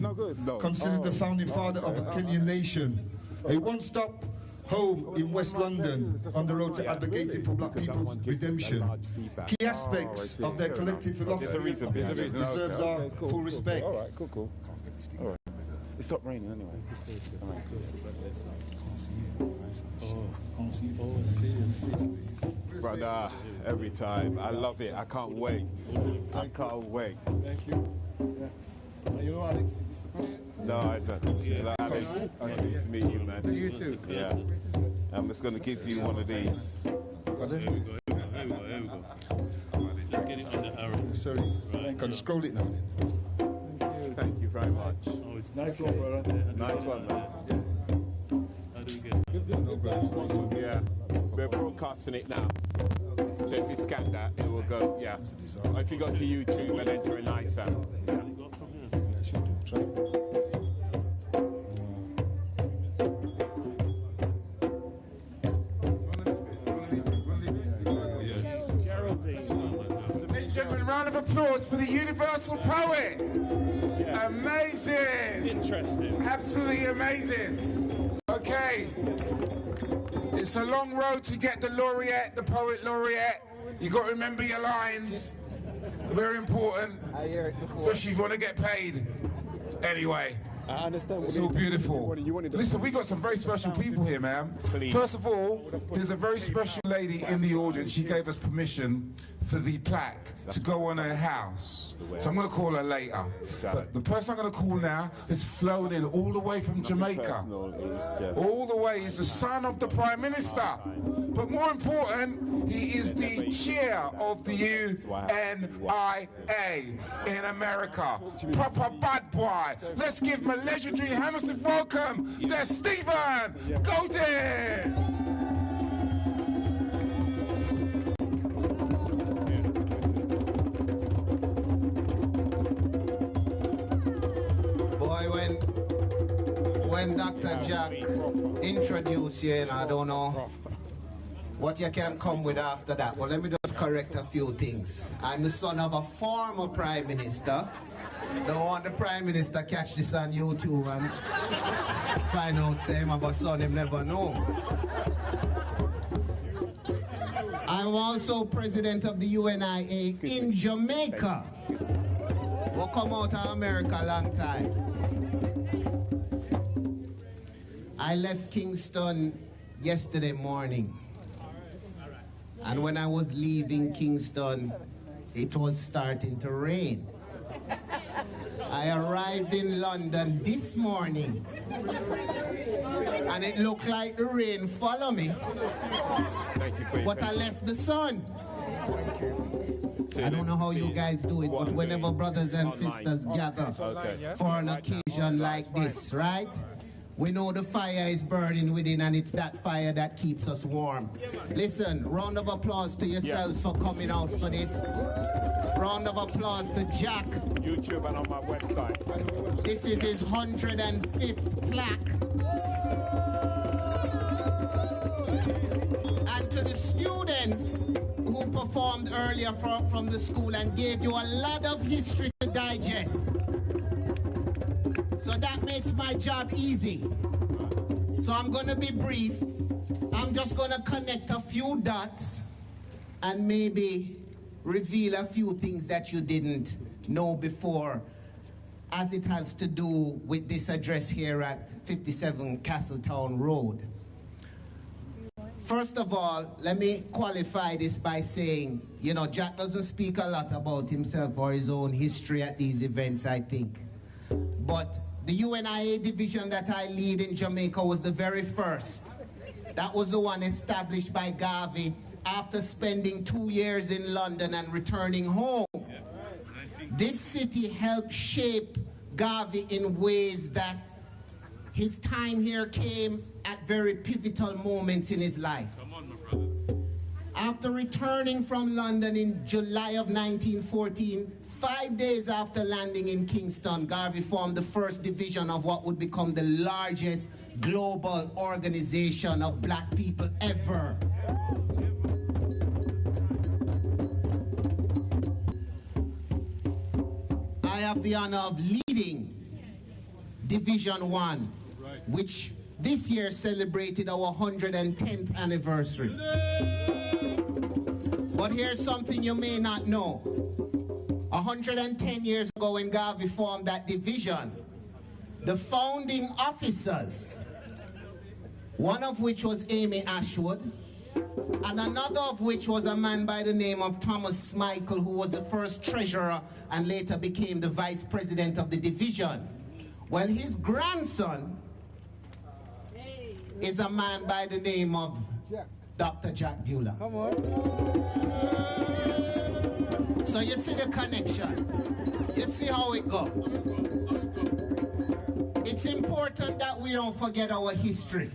considered the founding father of the Kenyan nation. A one-stop home in West London on the road to advocating for black people's redemption. Key aspects of their collective philosophy deserves our full respect. All right, cool. All right. It stopped raining anyway. All right, cool. Brother, every time. I love it. I can't wait. I can't wait. Thank you. Yeah. You know, Alex, is this the problem? No, I don't. Hello, Alex. Nice to meet you, man. You too. Yeah. I'm just going to give you one of these. Here we go. Just get it on the arrow. Sorry. Right. Can you scroll it now? Thank you very much. Oh, it's Nice one, brother. Nice one, man. How do we get it? No, brother, it's not one. Yeah. We're broadcasting it now. So if you scan that, it will go, yeah. Or if you go to YouTube and enter in eyesam. Yeah, I should do. Try. Ladies and gentlemen, round of applause for the universal poet. Amazing. Interesting. Absolutely amazing. Okay. It's a long road to get the laureate, the poet laureate. You got to remember your lines. Very important. Especially if you want to get paid. Anyway. I understand. It's all beautiful. Listen, we got some very special people here, man. Please. First of all, there's a very special lady in the audience. She gave us permission for the plaque to go on her house. So I'm going to call her later. But the person I'm going to call now has flown in all the way from Jamaica. All the way. He's the son of the Prime Minister. But more important, he is the chair of the UNIA in America. Proper bad boy. Let's give him a legendary Hammersmith welcome. There's Stephen Golden. When Dr. Jack introduced you, I don't know what you can come with after that. Well, let me just correct a few things. I'm the son of a former Prime Minister. Don't want the Prime Minister catch this on YouTube and find out say him have a son him never know. I'm also president of the UNIA in Jamaica. We'll come out of America a long time. I left Kingston yesterday morning. And when I was leaving Kingston, it was starting to rain. I arrived in London this morning, and it looked like the rain followed me. But I left the sun. I don't know how you guys do it, but whenever brothers and sisters gather for an occasion like this, right? We know the fire is burning within, and it's that fire that keeps us warm. Listen, round of applause to yourselves for coming out for this. Round of applause to Jack. YouTube and on my website. This is his 105th plaque. And to the students who performed earlier from the school and gave you a lot of history to digest. So that makes my job easy. So I'm going to be brief. I'm just going to connect a few dots and maybe reveal a few things that you didn't know before, as it has to do with this address here at 57 Castletown Road. First of all, let me qualify this by saying, you know, Jack doesn't speak a lot about himself or his own history at these events, I think. But the UNIA division that I lead in Jamaica was the very first. That was the one established by Garvey after spending 2 years in London and returning home. This city helped shape Garvey in ways that his time here came at very pivotal moments in his life. After returning from London in July of 1914, 5 days after landing in Kingston, Garvey formed the first division of what would become the largest global organization of black people ever. I have the honor of leading Division 1, which this year celebrated our 110th anniversary. But here's something you may not know. 110 years ago when Garvey formed that division, the founding officers one of which was Amy Ashwood, and another of which was a man by the name of Thomas Michael, who was the first treasurer and later became the vice president of the division. Well, his grandson is a man by the name of Dr. Jack Bueller. Come on. So you see the connection. You see how it goes. It's important that we don't forget our history.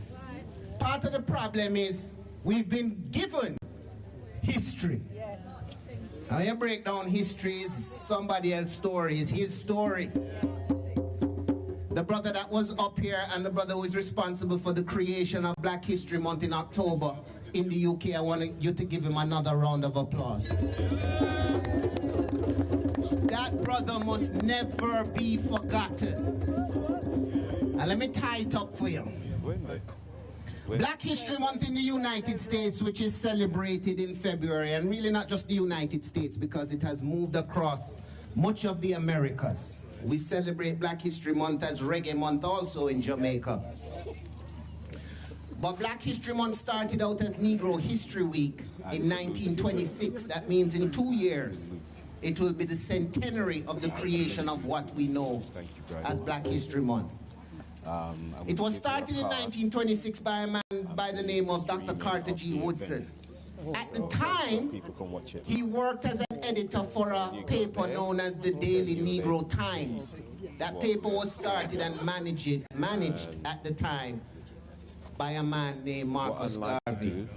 Part of the problem is we've been given history. Now you break down history is somebody else's story, is his story. The brother that was up here and the brother who is responsible for the creation of Black History Month in October in the UK, I want you to give him another round of applause. That brother must never be forgotten. And let me tie it up for you. Black History Month in the United States, which is celebrated in February, and really not just the United States because it has moved across much of the Americas. We celebrate Black History Month as Reggae Month also in Jamaica. But Black History Month started out as Negro History Week in 1926. That means in 2 years, it will be the centenary of the creation of what we know as Black History Month. It was started in 1926 by a man by the name of Dr. Carter G. Woodson. At the time, he worked as an editor for a paper known as the Daily Negro Times. That paper was started and managed at the time by a man named Marcus Garvey.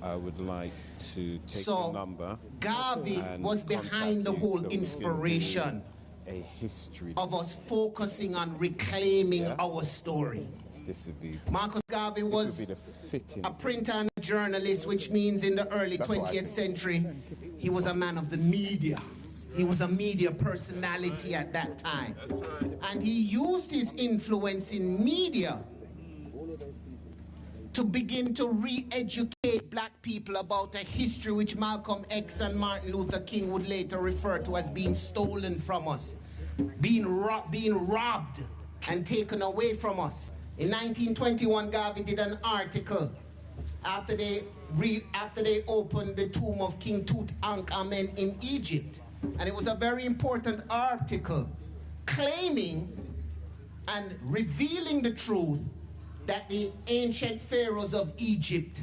I would like to take the number. Garvey was behind the whole inspiration of us focusing on reclaiming our story. Marcus Garvey was a printer and a journalist, which means in the early 20th century, he was a man of the media. He was a media personality at that time. And he used his influence in media to begin to re-educate black people about a history which Malcolm X and Martin Luther King would later refer to as being stolen from us, being robbed and taken away from us. In 1921, Garvey did an article after they opened the tomb of King Tutankhamen in Egypt. And it was a very important article claiming and revealing the truth that the ancient pharaohs of Egypt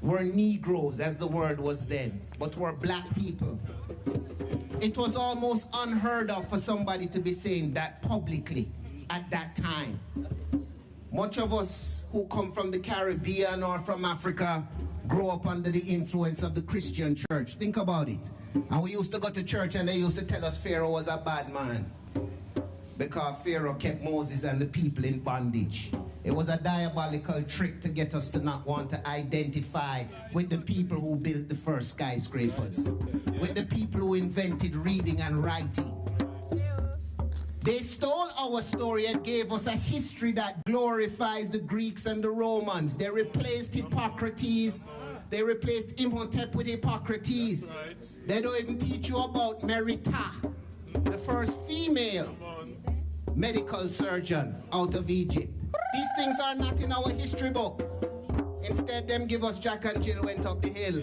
were Negroes, as the word was then, but were black people. It was almost unheard of for somebody to be saying that publicly at that time. Much of us who come from the Caribbean or from Africa grow up under the influence of the Christian church. Think about it. And we used to go to church and they used to tell us Pharaoh was a bad man because Pharaoh kept Moses and the people in bondage. It was a diabolical trick to get us to not want to identify with the people who built the first skyscrapers, with the people who invented reading and writing. They stole our story and gave us a history that glorifies the Greeks and the Romans. They replaced Hippocrates. They replaced Imhotep with Hippocrates. They don't even teach you about Merita, the first female medical surgeon out of Egypt. These things are not in our history book. Instead, them give us Jack and Jill went up the hill.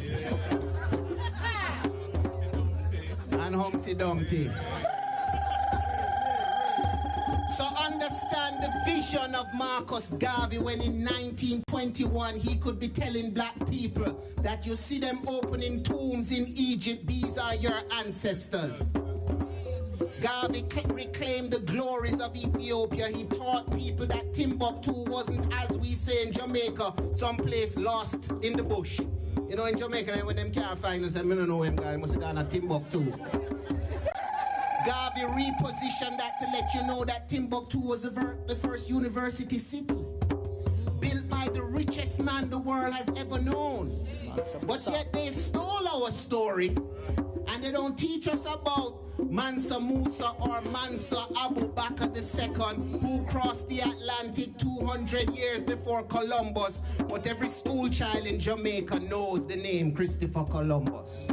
And Humpty Dumpty. So understand the vision of Marcus Garvey when in 1921 he could be telling black people that you see them opening tombs in Egypt, these are your ancestors. Garvey reclaimed the glories of Ethiopia. He taught people that Timbuktu wasn't, as we say in Jamaica, someplace lost in the bush. You know, in Jamaica, when them can't find us, I don't know him, guy must have gone to Timbuktu. Garvey repositioned that to let you know that Timbuktu was the first university city, built by the richest man the world has ever known. But yet they stole our story, and they don't teach us about Mansa Musa or Mansa Abu Bakr II, who crossed the Atlantic 200 years before Columbus. But every school child in Jamaica knows the name Christopher Columbus.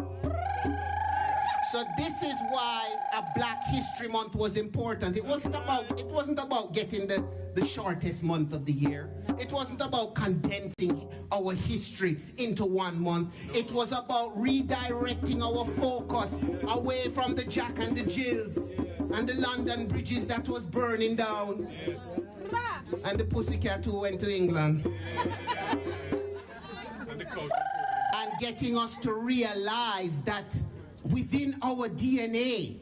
So this is why a Black History Month was important. It wasn't about getting the shortest month of the year. It wasn't about condensing our history into one month. It was about redirecting our focus away from the Jack and the Jills and the London bridges that was burning down and the pussycat who went to England. And getting us to realize that within our DNA,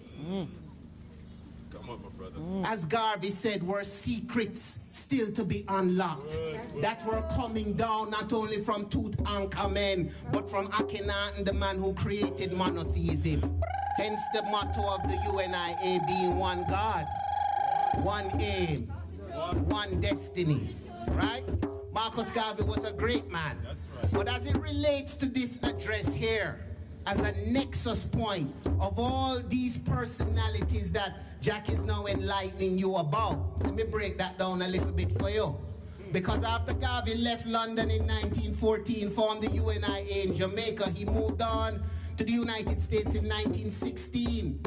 as Garvey said, were secrets still to be unlocked that were coming down not only from Tutankhamen, but from Akhenaten, the man who created monotheism. Hence the motto of the UNIA being one God, one aim, one destiny, right? Marcus Garvey was a great man. But as it relates to this address here, as a nexus point of all these personalities that Jack is now enlightening you about, let me break that down a little bit for you. Because after Garvey left London in 1914, formed the UNIA in Jamaica, he moved on to the United States in 1916.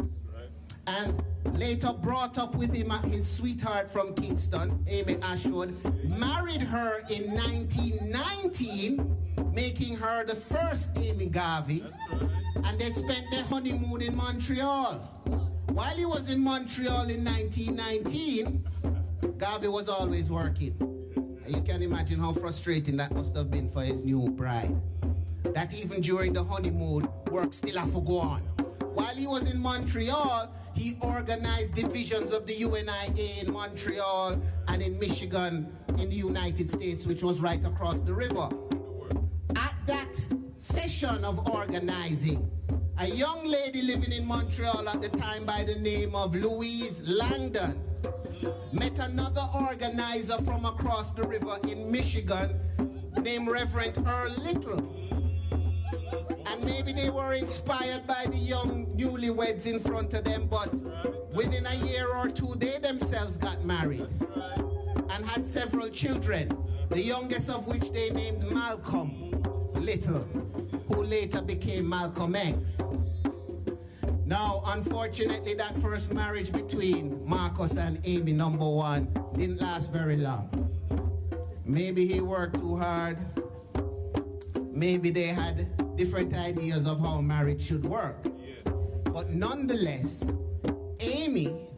And later brought up with him his sweetheart from Kingston, Amy Ashwood, married her in 1919, making her the first Amy Garvey, and they spent their honeymoon in Montreal. While he was in Montreal in 1919, Garvey was always working. And you can imagine how frustrating that must have been for his new bride. That even during the honeymoon, work still had to go on. While he was in Montreal, he organized divisions of the UNIA in Montreal and in Michigan in the United States, which was right across the river. At that session of organizing, a young lady living in Montreal at the time by the name of Louise Langdon met another organizer from across the river in Michigan named Reverend Earl Little. And maybe they were inspired by the young newlyweds in front of them, but within a year or two, they themselves got married and had several children, the youngest of which they named Malcolm Little, who later became Malcolm X. Now, unfortunately, that first marriage between Marcus and Amy, number one, didn't last very long. Maybe he worked too hard. Maybe they had different ideas of how marriage should work. But nonetheless, Amy,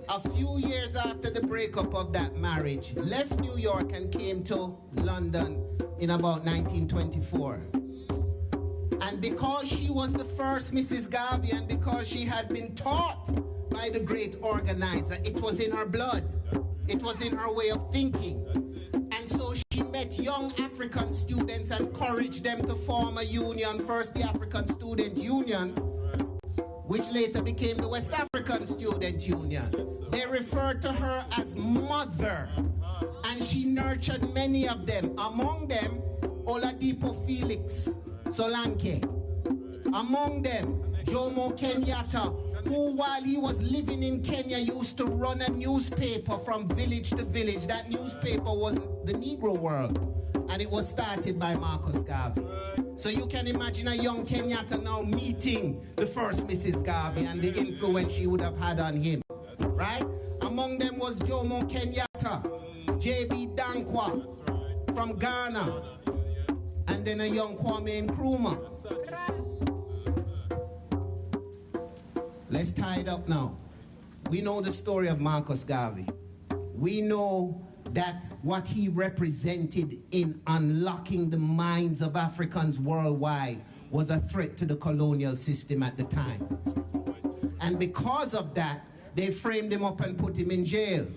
a few years after the breakup of that marriage, left New York and came to London in about 1924. And because she was the first Mrs. Garvey and because she had been taught by the great organizer, it was in her blood. It was in her way of thinking. And so she met young African students and encouraged them to form a union, first the African Student Union, which later became the West African Student Union. They referred to her as Mother, and she nurtured many of them. Among them, Ladipo Solanke. Among them, Jomo Kenyatta, who while he was living in Kenya used to run a newspaper from village to village. That newspaper was the Negro World, and it was started by Marcus Garvey. So you can imagine a young Kenyatta now meeting the first Mrs. Garvey and the influence she would have had on him, right? Among them was Jomo Kenyatta, J.B. Dankwa from Ghana, and then a young Kwame Nkrumah. Let's tie it up now. We know the story of Marcus Garvey. We know that what he represented in unlocking the minds of Africans worldwide was a threat to the colonial system at the time. And because of that, they framed him up and put him in jail.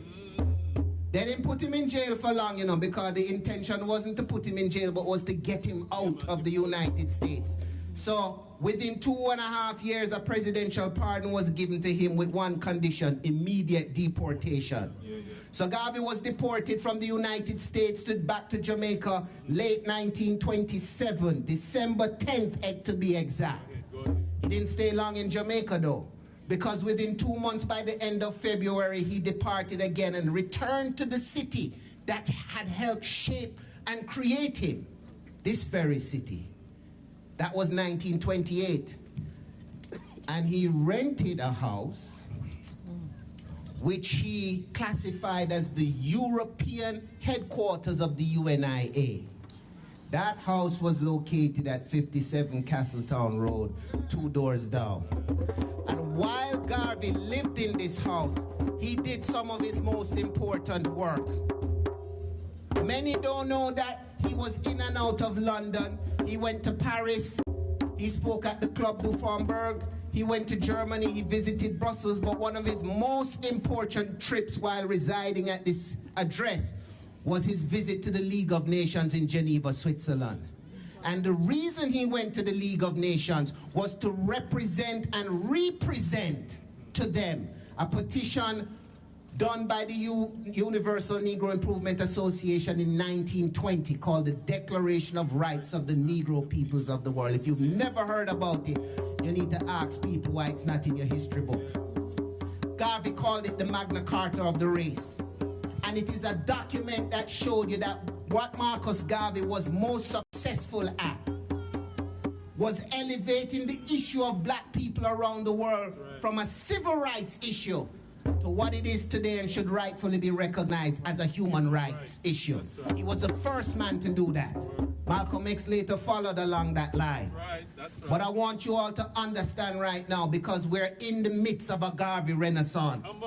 They didn't put him in jail for long, because the intention wasn't to put him in jail, but was to get him out of the United States. So within 2.5 years, a presidential pardon was given to him with one condition: immediate deportation. So Garvey was deported from the United States back to Jamaica late 1927, December 10th to be exact. He didn't stay long in Jamaica though, because within 2 months, by the end of February, he departed again and returned to the city that had helped shape and create him, this very city. That was 1928. and he rented a house which he classified as the European headquarters of the UNIA. That house was located at 57 Castletown Road, 2 doors down. And while Garvey lived in this house, he did some of his most important work. Many don't know that he was in and out of London. He went to Paris. He spoke at the Club du Faubourg. He went to Germany. He visited Brussels. But one of his most important trips while residing at this address was his visit to the League of Nations in Geneva, Switzerland. And the reason he went to the League of Nations was to represent and represent to them a petition done by the Universal Negro Improvement Association in 1920 called the Declaration of Rights of the Negro Peoples of the World. If you've never heard about it, you need to ask people why it's not in your history book. Garvey called it the Magna Carta of the race. And it is a document that showed you that what Marcus Garvey was most successful at was elevating the issue of black people around the world from a civil rights issue to what it is today and should rightfully be recognized as a human rights issue. He was the first man to do that. Malcolm X later followed along that line. But I want you all to understand right now, because we're in the midst of a Garvey renaissance.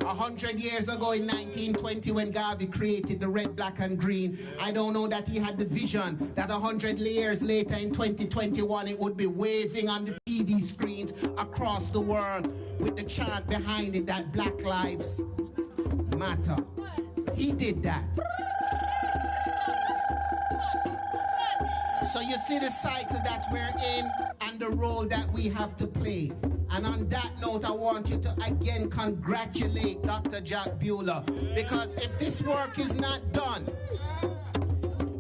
100 years ago in 1920, when Garvey created the red, black, and green, I don't know that he had the vision that 100 years later in 2021, it would be waving on the TV screens across the world with the chant behind it that Black Lives Matter. He did that. So you see the cycle that we're in and the role that we have to play. And on that note, I want you to again congratulate Dr. Jack Bueller, because if this work is not done,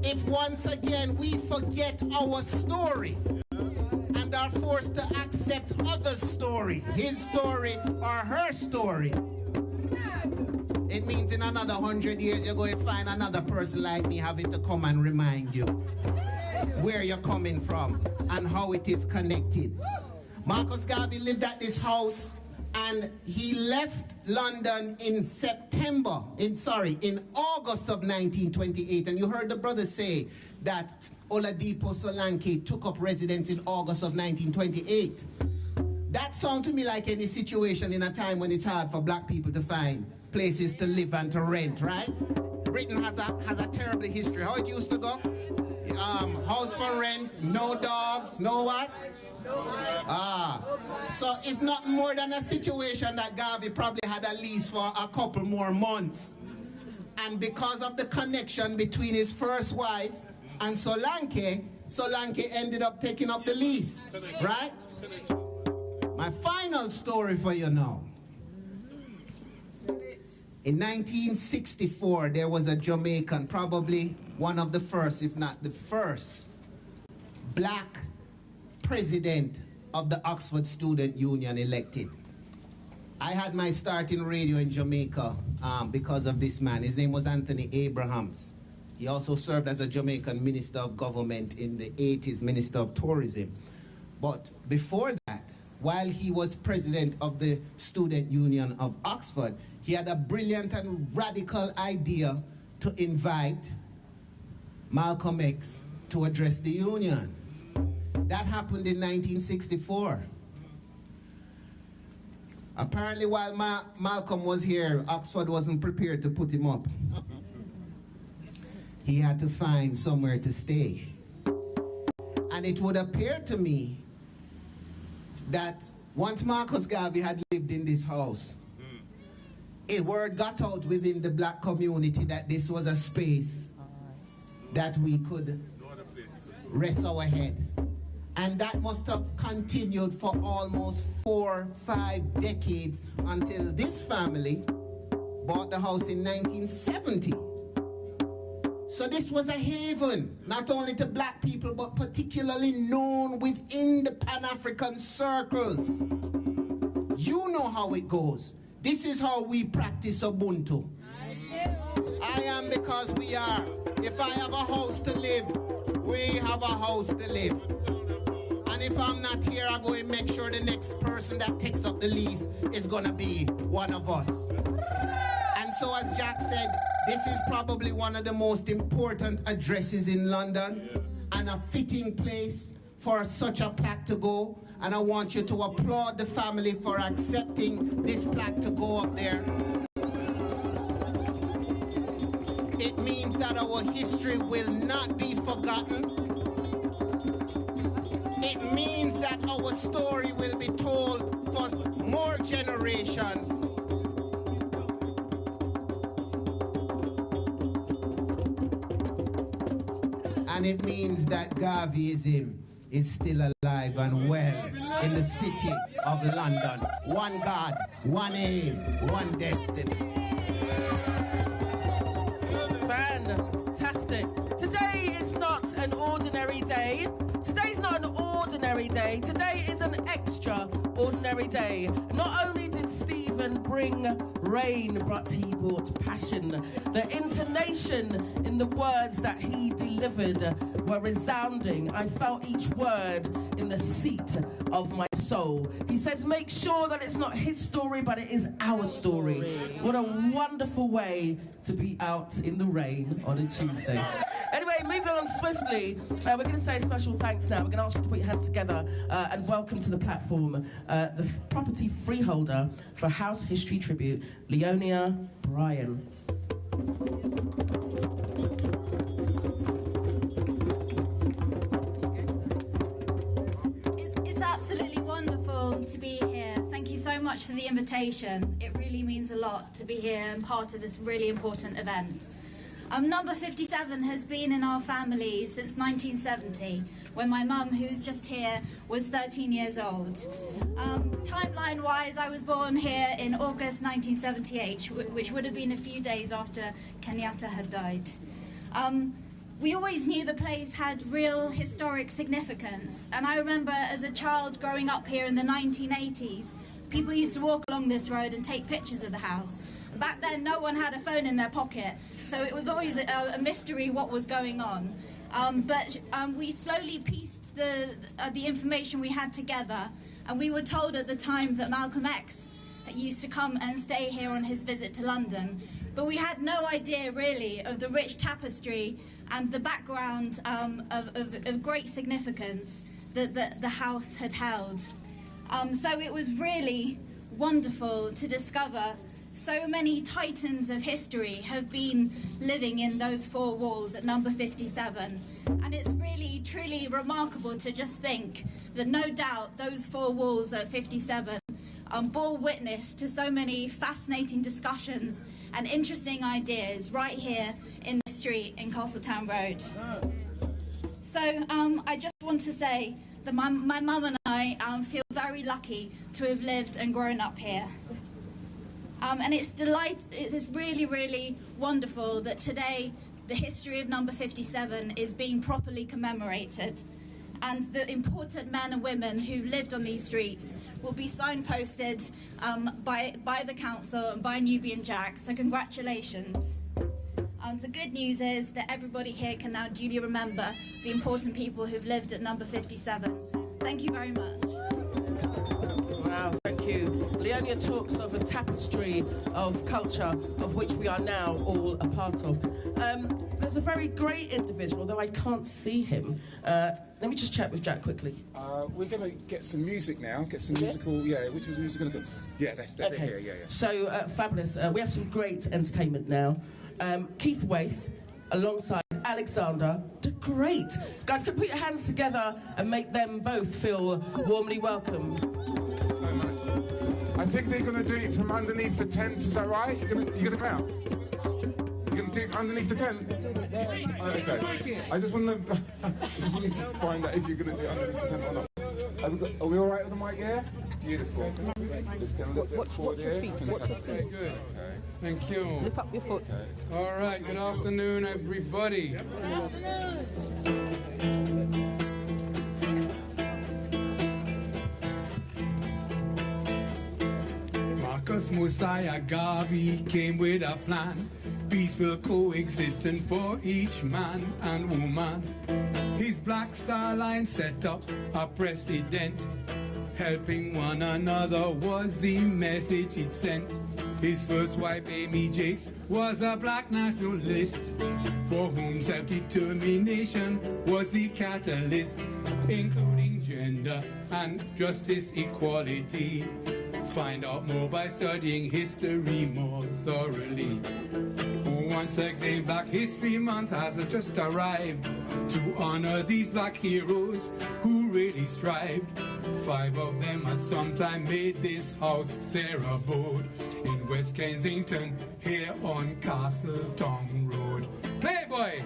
if once again we forget our story and are forced to accept others' story, his story or her story, it means in another 100 years you're going to find another person like me having to come and remind you where you're coming from and how it is connected. Marcus Garvey lived at this house, and he left London in August of 1928. And you heard the brother say that Ladipo Solanke took up residence in August of 1928. That sounds to me like any situation in a time when it's hard for black people to find places to live and to rent, right? Britain has a terrible history. How it used to go? House for rent, no dogs, no what? So it's not more than a situation that Garvey probably had a lease for a couple more months. And because of the connection between his first wife and Solanke, Solanke ended up taking up the lease, right? My final story for you now. In 1964, there was a Jamaican, probably one of the first, if not the first, black president of the Oxford Student Union elected. I had my start in radio in Jamaica because of this man. His name was Anthony Abrahams. He also served as a Jamaican Minister of Government in the 80s, Minister of Tourism. But before that, while he was president of the Student Union of Oxford, he had a brilliant and radical idea to invite Malcolm X to address the union. That happened in 1964. Apparently, while Malcolm was here, Oxford wasn't prepared to put him up. He had to find somewhere to stay. And it would appear to me that once Marcus Garvey had lived in this house, a word got out within the black community that this was a space that we could rest our head. And that must have continued for almost 4 or 5 decades until this family bought the house in 1970. So this was a haven, not only to black people, but particularly known within the Pan-African circles. You know how it goes. This is how we practice Ubuntu. I am because we are. If I have a house to live, we have a house to live. And And if I'm not here, I'll go and make sure the next person that takes up the lease is gonna be one of us. And so as Jack said, this is probably one of the most important addresses in London, and a fitting place for such a plaque to go. And I want you to applaud the family for accepting this plaque to go up there. It means that our history will not be forgotten. It means that our story will be told for more generations. And it means that Garveyism is still alive and well in the city of London. One God, one aim, one destiny. Fantastic. Today is not an ordinary day. Today's not an ordinary day. Today is an extraordinary day. Not only did Stephen bring rain, but he brought passion. The intonation in the words that he delivered were resounding. I felt each word in the seat of my soul. He says, make sure that it's not his story, but it is our story. What a wonderful way to be out in the rain on a Tuesday. Anyway, moving on swiftly, we're going to say a special thanks now. We're going to ask you to put your hands together and welcome to the platform the property freeholder for House History Tribute, Leonia Bryan. It's absolutely wonderful to be here. Thank you so much for the invitation. It really means a lot to be here and part of this really important event. Number 57 has been in our family since 1970, when my mum, who's just here, was 13 years old. Timeline-wise, I was born here in August 1978, which would have been a few days after Kenyatta had died. We always knew the place had real historic significance, and I remember as a child growing up here in the 1980s, people used to walk along this road and take pictures of the house. Back then, no one had a phone in their pocket, so it was always a mystery what was going on. But we slowly pieced the information we had together, and we were told at the time that Malcolm X used to come and stay here on his visit to London. But we had no idea, really, of the rich tapestry and the background of great significance that the house had held. So it was really wonderful to discover so many titans of history have been living in those four walls at number 57. And it's really, truly remarkable to just think that no doubt those four walls at 57 bore witness to so many fascinating discussions and interesting ideas right here in the street in Castletown Road. So I just want to say that my mum and I feel very lucky to have lived and grown up here. And it's really, really wonderful that today the history of number 57 is being properly commemorated. And the important men and women who lived on these streets will be signposted by the council and by Nubianjak. So congratulations. The good news is that everybody here can now duly remember the important people who've lived at number 57. Thank you very much. Wow, thank you. Leonia talks of a tapestry of culture of which we are now all a part of. There's a very great individual, though I can't see him. Let me just check with Jack quickly. We're going to get some music now, musical, which was music going to go? Yeah, that's okay. Here, yeah. So, fabulous. We have some great entertainment now. Keith Waith, alongside Alexander the Great. Guys, can you put your hands together and make them both feel warmly welcome? So much. I think they're going to do it from underneath the tent, is that right? You're going to come out? You're going to do it underneath the tent? Oh, okay. I just want to find out if you're going to do it underneath the tent or not. Are we all right with the mic, yeah? Beautiful. Just get a little bit forward here. Watch your feet. Good. Thank you. Lift up your foot. Okay. All right, good afternoon, everybody. Good afternoon. Marcus Mosiah Garvey came with a plan, peaceful coexistence for each man and woman. His Black Star Line set up a precedent. Helping one another was the message he sent. His first wife, Amy Jakes, was a black nationalist, for whom self-determination was the catalyst, including gender and justice equality. Find out more by studying history more thoroughly. Once again, Black History Month has just arrived to honor these black heroes who really strived. 5 of them at some time made this house their abode in West Kensington, here on Castletown Road. Playboy!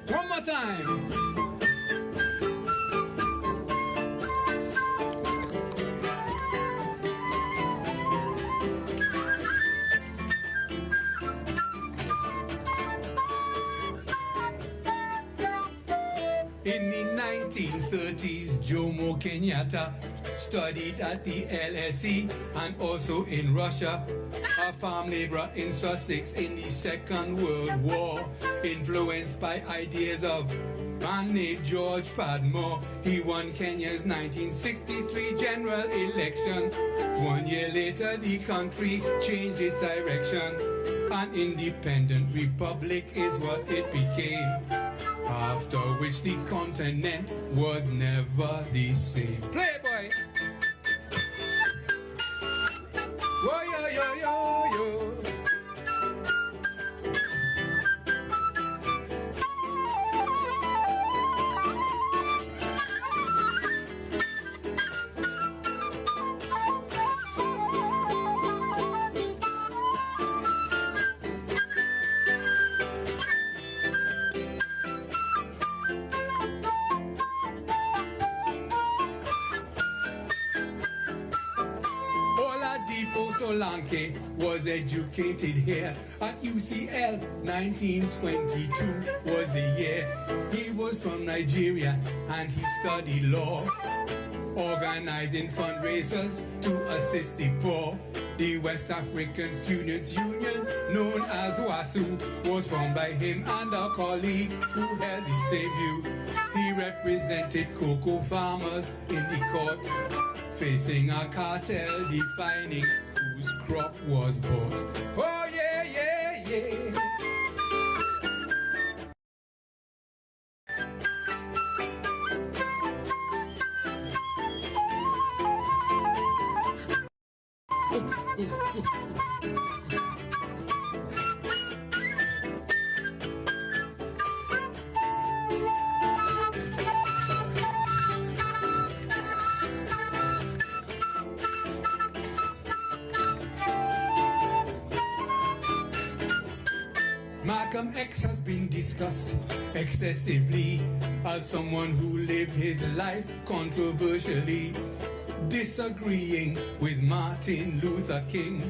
One more time. In the 1930s, Jomo Kenyatta studied at the LSE and also in Russia. A farm laborer in Sussex in the Second World War, influenced by ideas of a man named George Padmore. He won Kenya's 1963 general election. 1 year later, the country changed its direction. An independent republic is what it became. After which the continent was never the same. Playboy! Whoa, yo, yo, yo, yo. Ladipo Solanke was educated here at UCL. 1922 was the year. He was from Nigeria and he studied law, organizing fundraisers to assist the poor. The West African Students' Union, known as WASU, was formed by him and a colleague who held the same view. He represented cocoa farmers in the court, facing a cartel defining whose crop was bought. Oh yeah, yeah, yeah. Malcolm X has been discussed excessively as someone who lived his life controversially, disagreeing with Martin Luther King.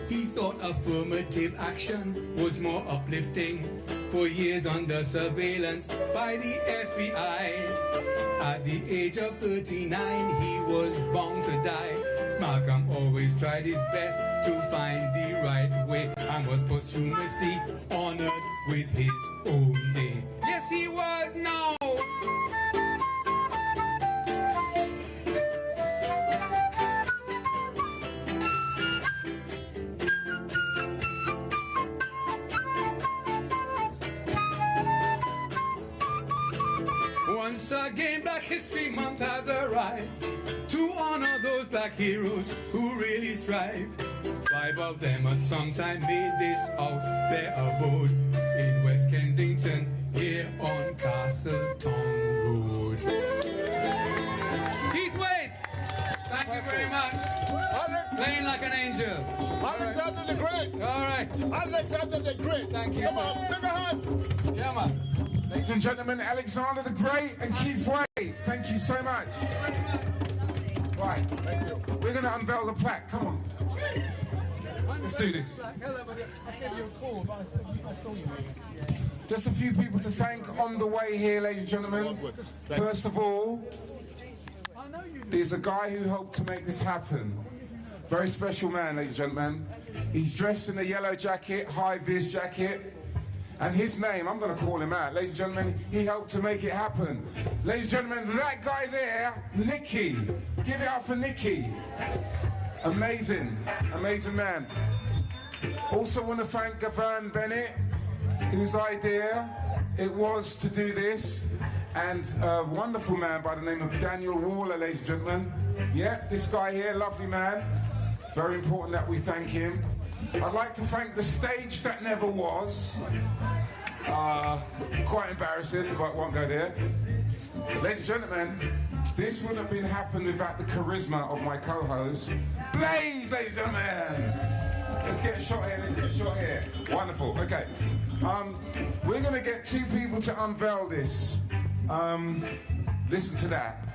He thought affirmative action was more uplifting. For years under surveillance by the FBI, at the age of 39 he was bound to die. Malcolm always tried his best to find the right way and was posthumously honored with his own day. Yes, he was now. Once again, Black History Month has arrived to honor those black heroes who really strived. 5 of them at some time made this house their abode in West Kensington, here on Castletown Road. Keith Wade, thank you very much. Playing like an angel. Alexander the Great. All right. Alexander the Great. Thank you. Come on, big a hand. Yeah, man. Ladies and gentlemen, Alexander the Great and Keith Wade, thank you so much. Right, thank you. We're going to unveil the plaque, come on. Let's do this. I gave you a call, but I saw you. Just a few people to thank on the way here, ladies and gentlemen. First of all, there's a guy who helped to make this happen. Very special man, ladies and gentlemen. He's dressed in a yellow jacket, high-vis jacket. And his name, I'm going to call him out. Ladies and gentlemen, he helped to make it happen. Ladies and gentlemen, that guy there, Nicky. Give it up for Nicky. Amazing, amazing man. Also want to thank Gavin Bennett, whose idea it was to do this. And a wonderful man by the name of Daniel Waller, ladies and gentlemen. Yeah, this guy here, lovely man. Very important that we thank him. I'd like to thank the stage that never was. Quite embarrassing, but won't go there. Ladies and gentlemen, this wouldn't have been happened without the charisma of my co-host, Blaze, ladies and gentlemen. Let's get a shot here, let's get a shot here. Wonderful, okay. We're gonna get two people to unveil this. Listen to that.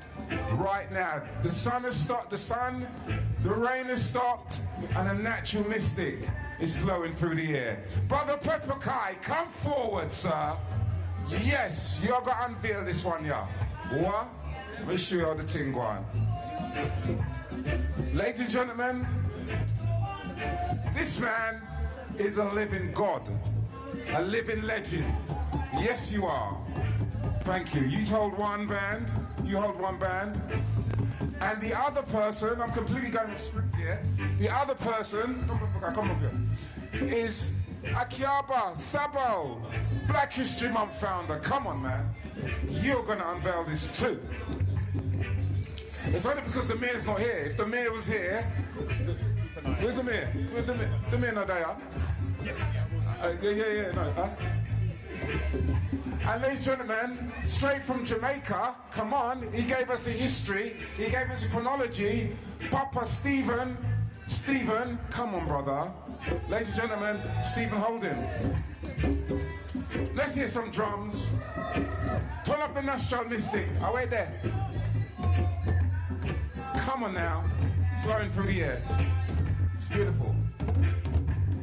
Right now, the sun has stopped, the rain has stopped, and a natural mystic is flowing through the air. Brother Pepper Kai, come forward, sir. Yes, you're gonna unveil this one, yeah. What? Let me show you how the thing going. Ladies and gentlemen, this man is a living God, a living legend. Yes, you are. Thank you. You hold one band, you hold one band. And the other person, I'm completely going off script here, the other person, come up here, is Akiaba Sabo, Black History Month founder. Come on, man. You're going to unveil this too. It's only because the mayor's not here. If the mayor was here, where's the mayor? Where's the mayor? The mayor not there? Yeah, no. And ladies and gentlemen, straight from Jamaica, come on, he gave us the history, he gave us the chronology. Papa Stephen, come on, brother. Ladies and gentlemen, Stephen Holden. Let's hear some drums. Turn up the Nostral Mystic. Oh, wait there. Come on now, flowing through the air. It's beautiful.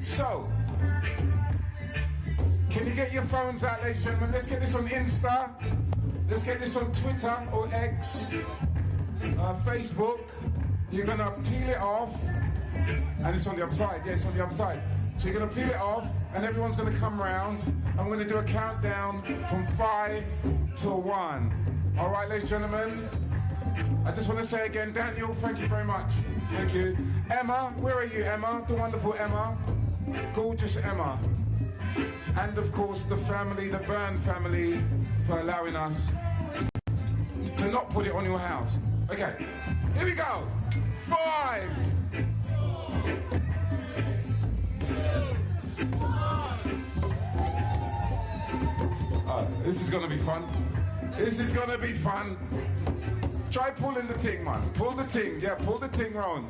So, can you get your phones out, ladies and gentlemen? Let's get this on Insta. Let's get this on Twitter or X, Facebook. You're gonna peel it off, and it's on the other side. Yeah, it's on the other side. So you're gonna peel it off, and everyone's gonna come round. I'm gonna do a countdown from 5 to 1. All right, ladies and gentlemen. I just want to say again, Daniel, thank you very much. Thank you. Emma, where are you, Emma? The wonderful Emma. Gorgeous Emma. And of course the family, the Byrne family, for allowing us to not put it on your house. Okay, here we go. 5. This is gonna be fun. This is gonna be fun. Try pulling the ting, man. Pull the ting, yeah, pull the ting round.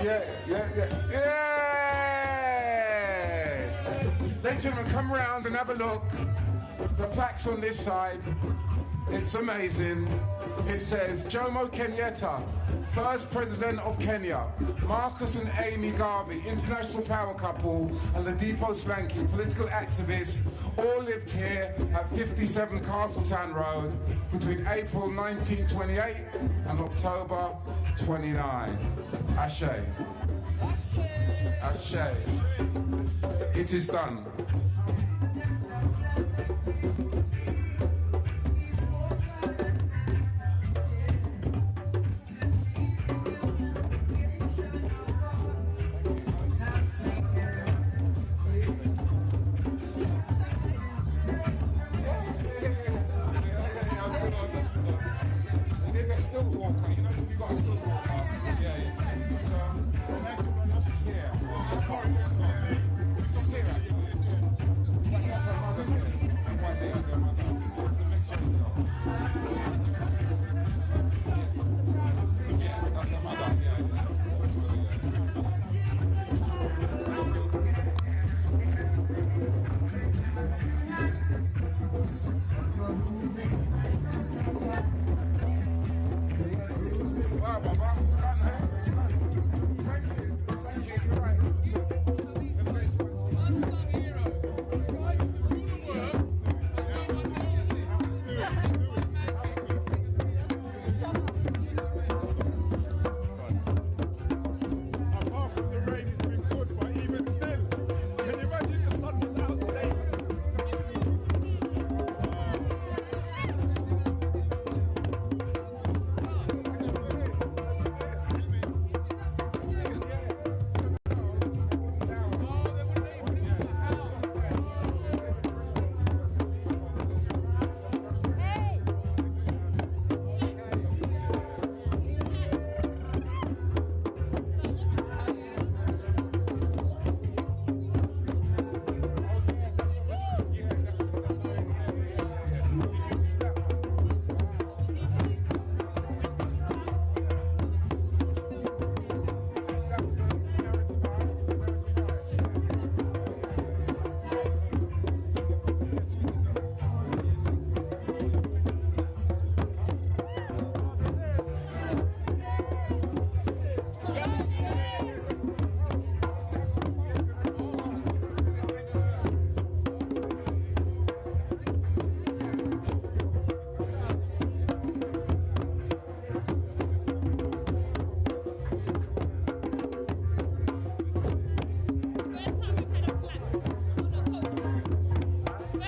Yeah. Ladies and gentlemen, come round and have a look. The plaque's on this side. It's amazing. It says, Jomo Kenyatta, first president of Kenya, Marcus and Amy Garvey, international power couple, and Ladipo Solanke, political activists, all lived here at 57 Castletown Road between April 1928 and October 29. Ashe. Ashe. It is done. There's a still walker, you know, we got a still walker. Yeah. She's here. She's here, actually.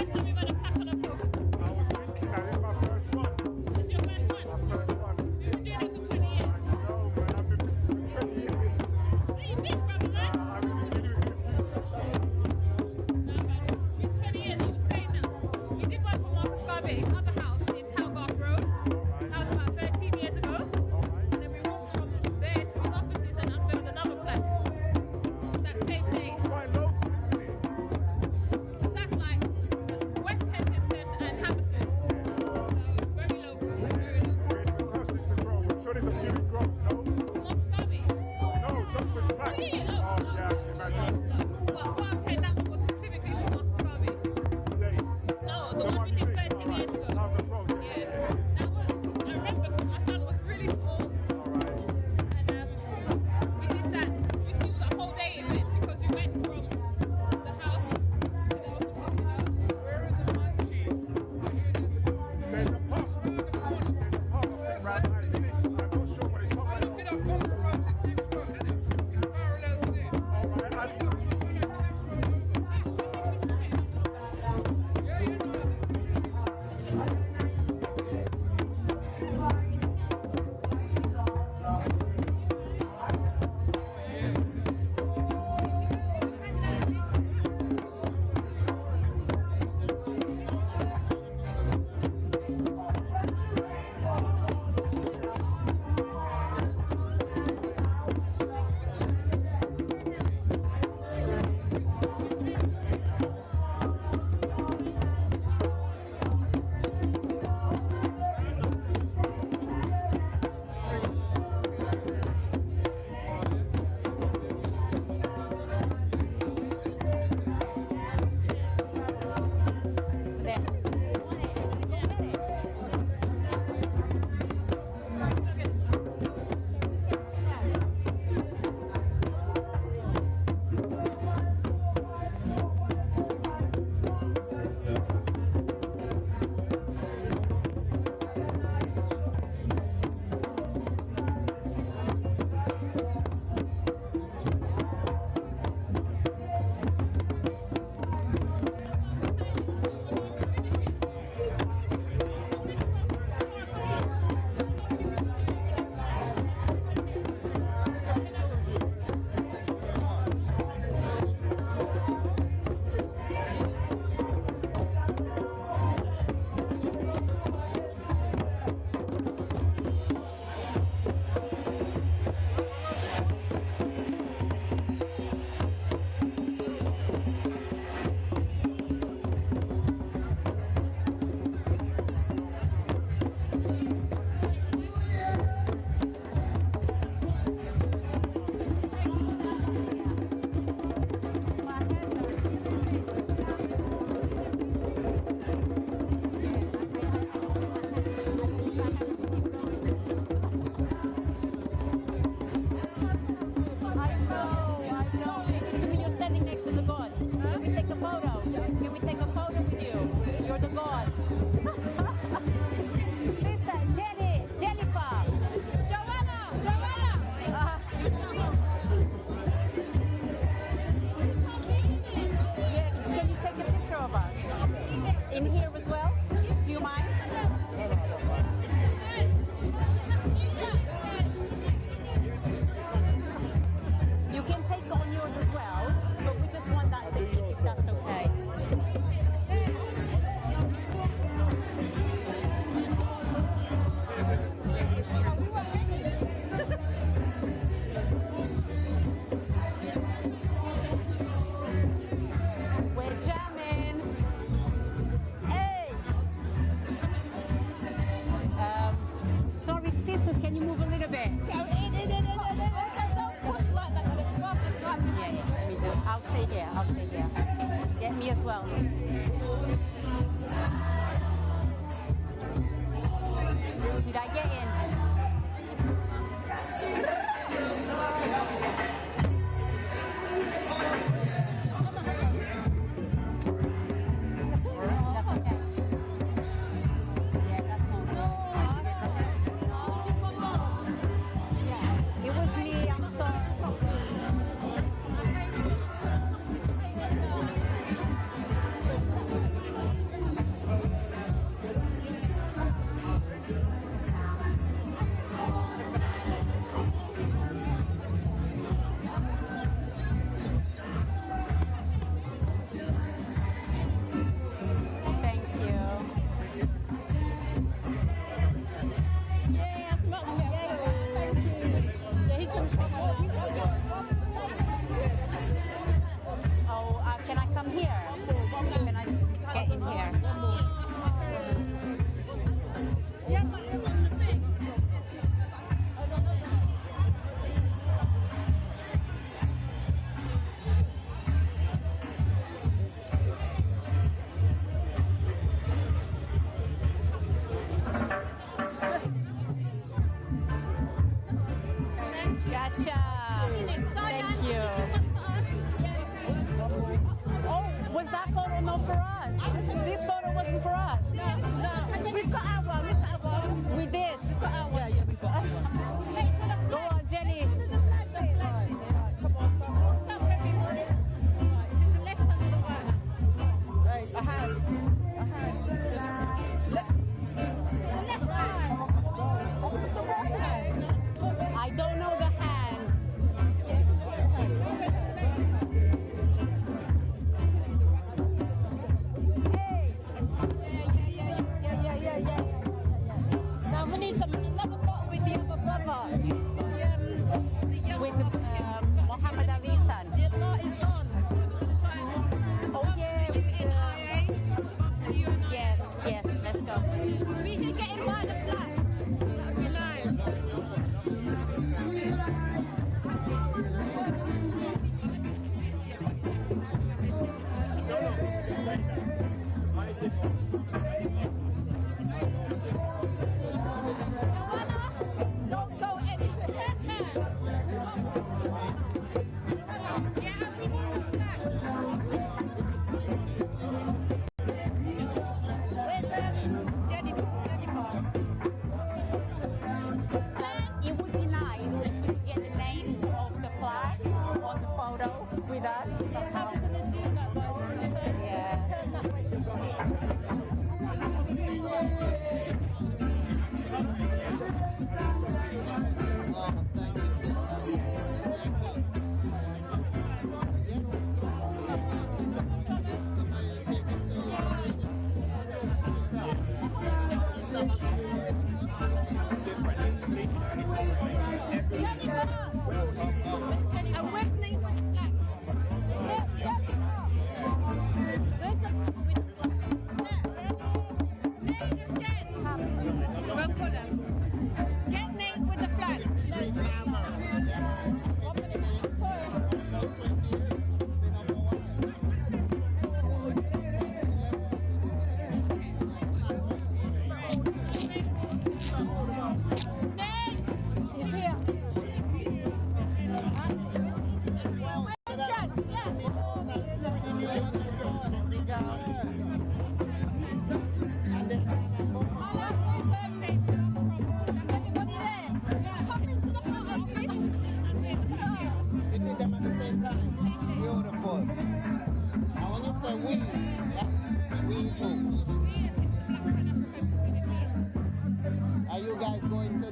first time you've had a plaque on a post? I was thinking that it's my first one. This is your first one? My first one. You've been doing it for 20 years? No, man, I've been missing for 20 years. What do you think, brother, man? I'm going to do it in the future. No, man. It's been 20 years, I was saying now. We did one for Marcus Garvey, his other house in Town Bath Road. That was about 13 years ago. And then we walked from there to his offices and unveiled another plaque. That same day. It's quite local, isn't it? Because that's like West Kensington and Hammersmith. So very local. Very local. We ain't even touched it to grow. I'm sure there's a few in growth, no? Marcus Garvey? No, just for the plaques. Oh, yeah, no. Oh, yeah, I can imagine. But what I'm saying, that one was specifically for Marcus Garvey. Today. No, the one we did 13 years ago. Down the road. Yeah. That was, I remember because my son was really small. And we did that. You see, it was a whole day event because we went from the house to the offices, you know. Where are the munchies? There's a pub. There's a pub, I think, right? I think. I'm not sure what it's called. Look it up, Golden Rose is next door, isn't it? It's parallel to this. All right, wasn't for us. No. We've got our one. With this. We've got our one. Yeah, we've got our. Go on, Jenny. Come on. Stop everybody. The left hand or the right hand? Right, a hand. A hand. The left hand. The right hand. I don't know the hands. Now we need another photo with the other brother, with Mohammed Ali's son. No, it's done. Oh yeah, yes, let's go. We can get in by the flag. That'd be nice. Don't go anywhere. It would be nice if we could get the names of the flags on the photo with us. So how are we going to do that, guys? Get Nate with the flag. He's here. Are you guys going to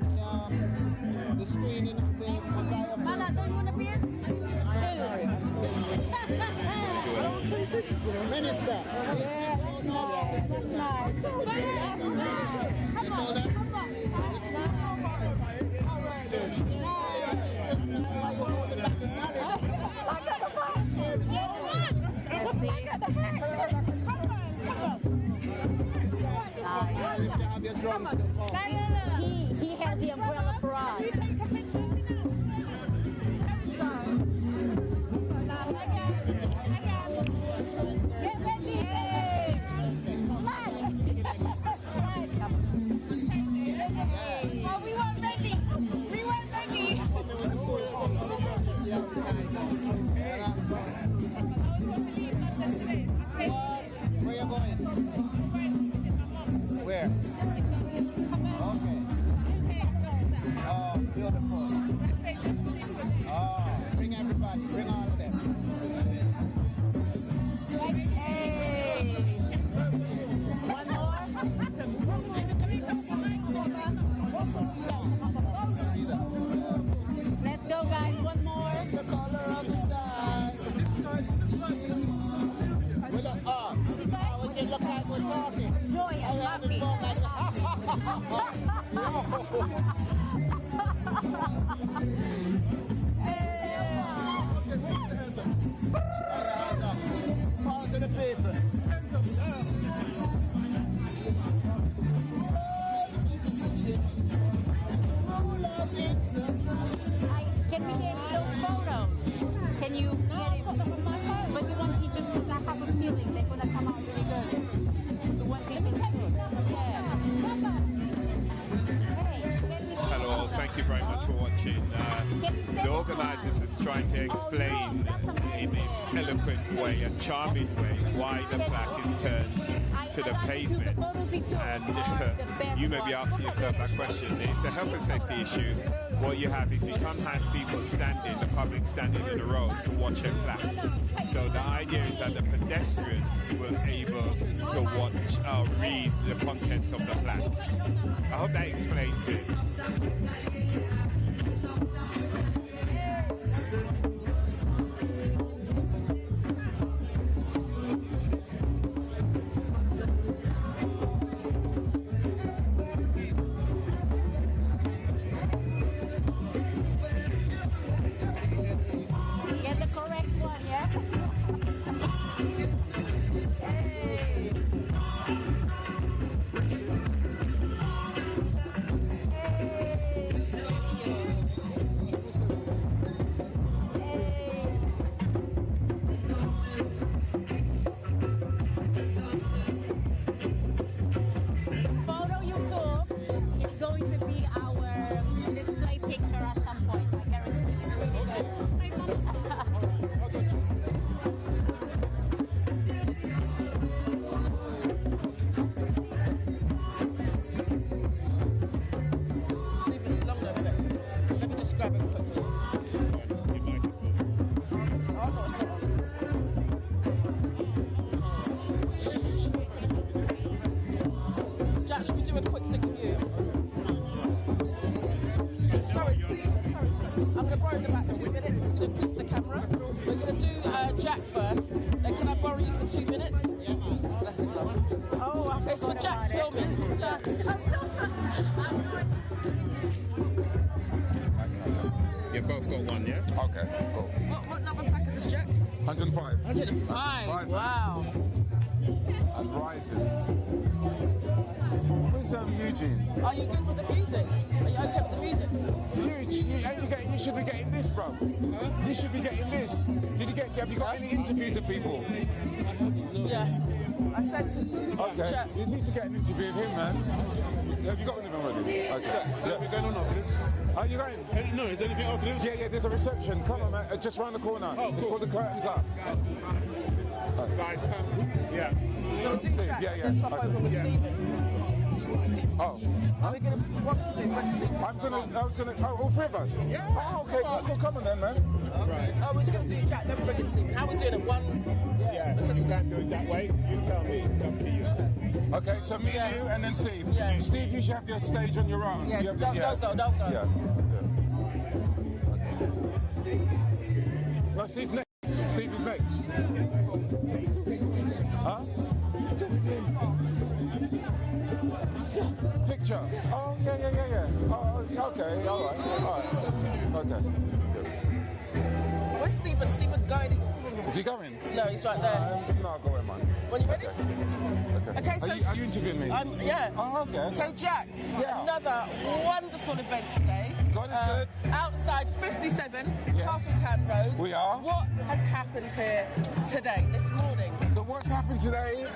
the screening of the Messiah? Mala, don't you want to be in? Minister. Yeah, that's nice. That's nice. Come on, come on. I got a question. I got a question. Come on. He has the umbrella for us. Get ready. Oh, we weren't ready. We weren't ready. Where you going? Where? Okay. Oh, beautiful. Oh, bring everybody. Bring all of them. One more. Let's go, guys. One more. The color of the sky. What you look like we're talking? Joy and happy. All to the paper. Can we get those photos? Can you get it? But the ones he just I have a feeling they're gonna come out really good. The ones he just Hello all, thank you very much for watching. The organisers is trying to explain in its eloquent way and charming way why the plaque is turned to the pavement. And you may be asking yourself that question. It's a health and safety issue. What you have is you can't have people standing, the public standing in the road to watch a plaque. So the idea is that the pedestrian will be able to watch or read the contents of the plaque. I hope that explains it. Get the correct one, yeah? Photo you took is going to be our display picture at some point. I guarantee it's really good. Stephen, it's long though, isn't it? Let me just grab it quickly. Jack, should we do a quick thing with you? Sorry, Steve. Sorry. I'm going to borrow in about 2 minutes. I'm just going to boost the camera. We're going to do Jack first. Then can I borrow you for 2 minutes? Yeah, man. Bless him, love. Oh, it's for Jack's filming. Yeah. You both got one, yeah? Okay, cool. What number plaque is this, Jack? 105. 105. Wow. And rising. Where's Eugene? Are you good with the music? Are you okay with the music? You should be getting this, bro. You should be getting this. Have you got any interviews of people? Yeah. I said to Okay. Jack. You need to get an interview with him, man. Have you got one of them already? Okay. Yeah. We're going on after this. Are you going? No, is there anything after this? Yeah, there's a reception. Come on, man. Just round the corner. Oh, It's called the Curtains Up. Guys, yeah. So do Jack, then swap over with Stephen. Oh. Are we going to, what do we do? All three of us? Yeah. Oh, okay, cool. Come on then, man. Right. Oh, we're just going to do Jack, then we're bringing Stephen. How are we doing it? One? Yeah, stand doing that way. You tell me. It's up to you. Okay, so me, you, and then Steve. Yeah. Steve, you should have your stage on your own. Yeah, don't go. Yeah. No, Steve's next. Steve is next. Huh? Picture. Oh, yeah. Oh, okay, all right. Okay. Where's Stephen? Stephen going? Is he going? No, he's right there. No, I'll go in, man. When you ready? Okay, so... Are you interviewing me? Yeah. Oh, okay. So, Jack, another wonderful event today. God is good. Outside 57, Castletown Road. We are. What has happened here today, this morning? So what's happened today?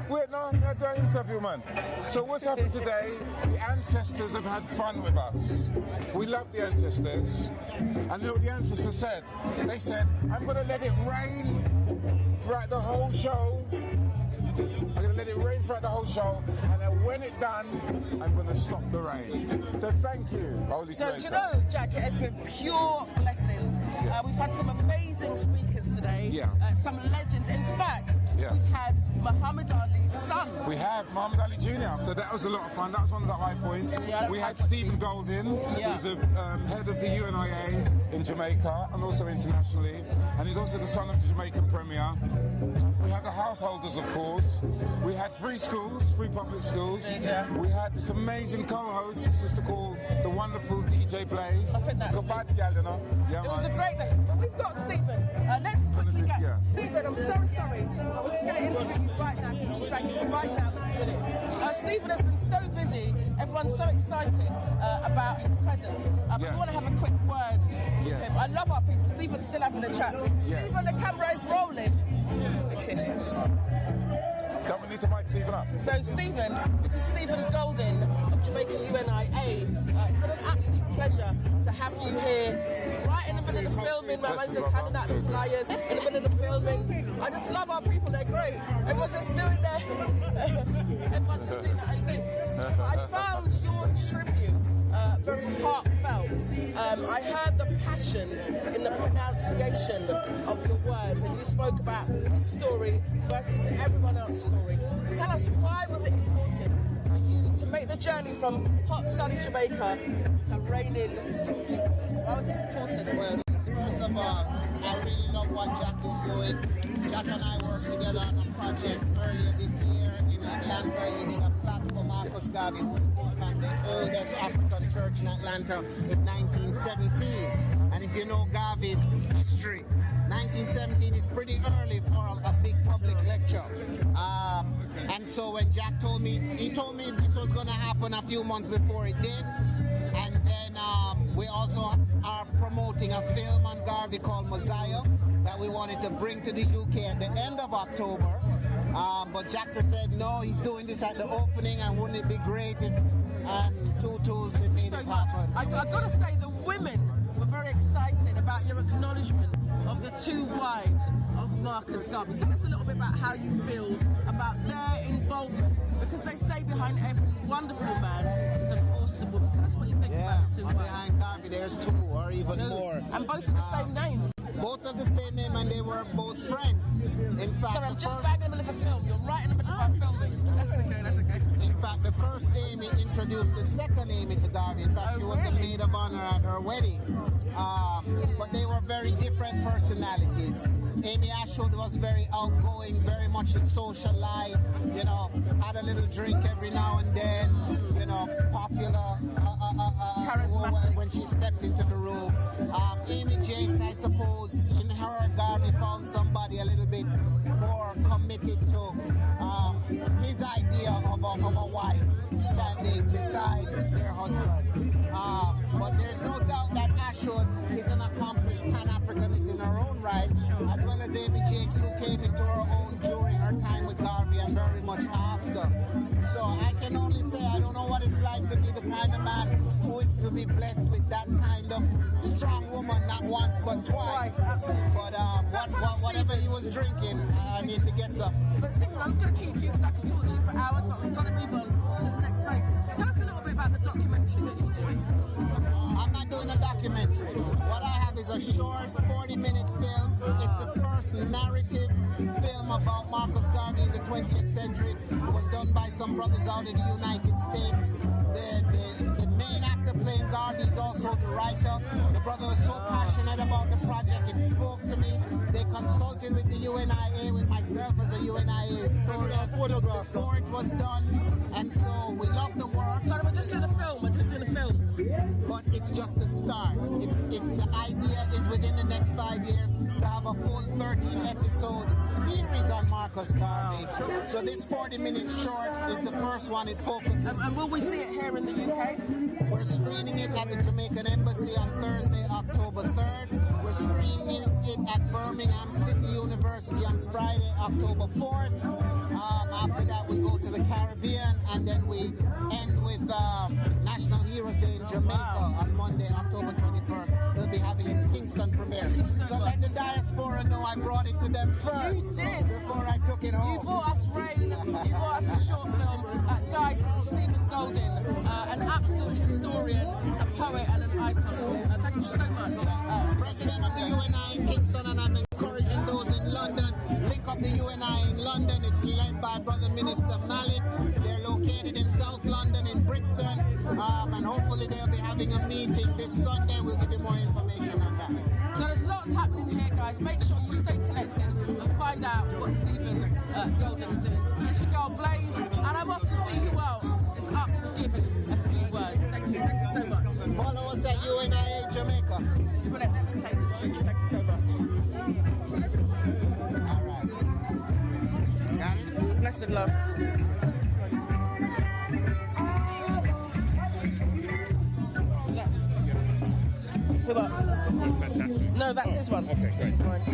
Wait, no, I'm not doing an interview, man. So what's happened today? The ancestors have had fun with us. We love the ancestors. And you know what the ancestors said? They said, I'm going to let it rain throughout the whole show. I'm going to let it rain throughout the whole show, and then when it's done, I'm going to stop the rain. So thank you, Holy So, Spirit. do you know, Jack, it has been pure blessings. We've had some amazing speakers today, some legends. In fact, we've had Muhammad Ali's son. We have Muhammad Ali Jr., so that was a lot of fun. That was one of the high points. We had Stephen Golden, who's the head of the UNIA in Jamaica and also internationally, and he's also the son of the Jamaican Premier. We had the householders, of course. We had free schools, free public schools. We had this amazing co-host, a sister called the wonderful DJ Blaze. I think that's Good bad gal, you know? Yeah, it was a great day. But we've got Stephen. Let's quickly get Stephen. I'm so sorry. We're just going to interview you right now. Right now, this minute. Stephen has been so busy. Everyone's so excited about his presence. We want to have a quick word with him. I love our people. Stephen's still having a chat. Stephen, the camera is rolling. Don't we need the mic, Stephen, up. So, Stephen, this is Stephen Golden of Jamaica UNIA. It's been an absolute pleasure to have you here, right in the middle of the filming. My man just handing out the flyers in the middle of the filming. I just love our people, they're great. Everyone's just doing everyone's just doing their own thing. I found your tribute very heartfelt. I heard the passion in the pronunciation of your words, and you spoke about his story versus everyone else's story. Tell us, why was it important for you to make the journey from hot, sunny Jamaica to raining? Why was it important? Well, first of all, I really love what Jack is doing. Jack and I worked together on a project earlier this year in Atlanta. He did a plaque for Marcus Garvey, who spoke at the oldest African church in Atlanta in 1917. And if you know Garvey's history, 1917 is pretty early for a big public lecture. And so when Jack told me, he told me this was going to happen a few months before it did. And then we also are promoting a film on Garvey called Mosiah that we wanted to bring to the UK at the end of October. But Jack just said, no, he's doing this at the opening, and wouldn't it be great if Tutus we made it happen. I've got to say, the women were very excited about your acknowledgement of the two wives of Marcus Garvey. Tell us a little bit about how you feel about their involvement, because they say behind every wonderful man is an awesome woman. Tell us what you think about the two wives. Behind Garvey there's two or even more. And both of the same name. Both of the same name, and they were both friends. In fact, sorry, I'm just back in the middle of a film. You're right in the middle of our filming. That's okay, that's okay. In fact, the first Amy introduced the second Amy to Garvey. In fact, she was the maid of honor at her wedding. But they were very different personalities. Amy Ashwood was very outgoing, very much a socialite, you know, had a little drink every now and then, you know, popular, charismatic when she stepped into the room. Amy Jakes, I suppose, in her, Garvey found somebody a little bit more committed to his idea of a wife standing beside their husband. But there's no doubt that Ashwood is an accomplished Pan-Africanist in her own right, as well as Amy Jakes, who came into her own during her time with Garvey and very much after. So I can only say I don't know what it's like to be the kind of man who is to be blessed with that kind of strong woman, not once but twice. Absolutely. But whatever he was drinking, I need to get some. But Stephen, I'm going to keep you because I could talk to you for hours, but we've got to move on to the next phase. Tell us a little bit about the documentary that you're doing. I'm not doing a documentary. What I have is a short 40-minute film. It's the first narrative film about Marcus Garvey in the 20th century. It was done by some brothers out in the United States. The main actor playing Garvey is also the writer. The brother was so passionate about the project, it spoke to me. They consulted with the UNIA, with myself as a UNIA historian before it was done. And so we love the work. Sorry, we're just doing a film. But it's just the start. It's the idea is within the next 5 years to have a full 13-episode series on Marcus Garvey. So this 40-minute short is the first one. It focuses. And will we see it here in the UK? We're screening it at the Jamaican Embassy on Thursday, October 3rd. We're screening it at Birmingham City University on Friday, October 4th. After that, we go to the Caribbean, and then we end with National Heroes Day in Jamaica on Monday, October 21st. We'll be having its Kingston premiere. So let the diaspora know I brought it to them first. You did. Before I took it home. You brought us Rain. You brought us a short film. Guys, this is Stephen Golden, an absolute historian, a poet, and an icon. Thank you so much. President of the UNI in Kingston, and I'm encouraging those in London. Link up the UNI in London. It's led by Brother Minister Malik. They're located in South London, in Brixton, and hopefully they'll be having a meeting this Sunday. We'll give you more information on that. So there's lots happening here, guys. Make sure you stay connected and find out what Stephen Golden is doing. This is your girl Blaze, and I'm off to see who else is up for giving a few words. Thank you so much. Follow us at UNIA Jamaica. Brilliant, let me take this. Thank you so much. All right. Got it? Blessed love. Who else? No, that's his one. Okay, great. Fine.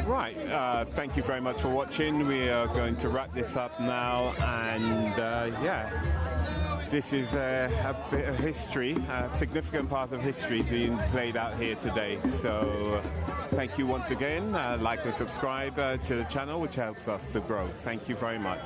Right, thank you very much for watching. We are going to wrap this up now, and yeah, this is a bit of history, a significant part of history being played out here today. So thank you once again. Like and subscribe to the channel, which helps us to grow. Thank you very much.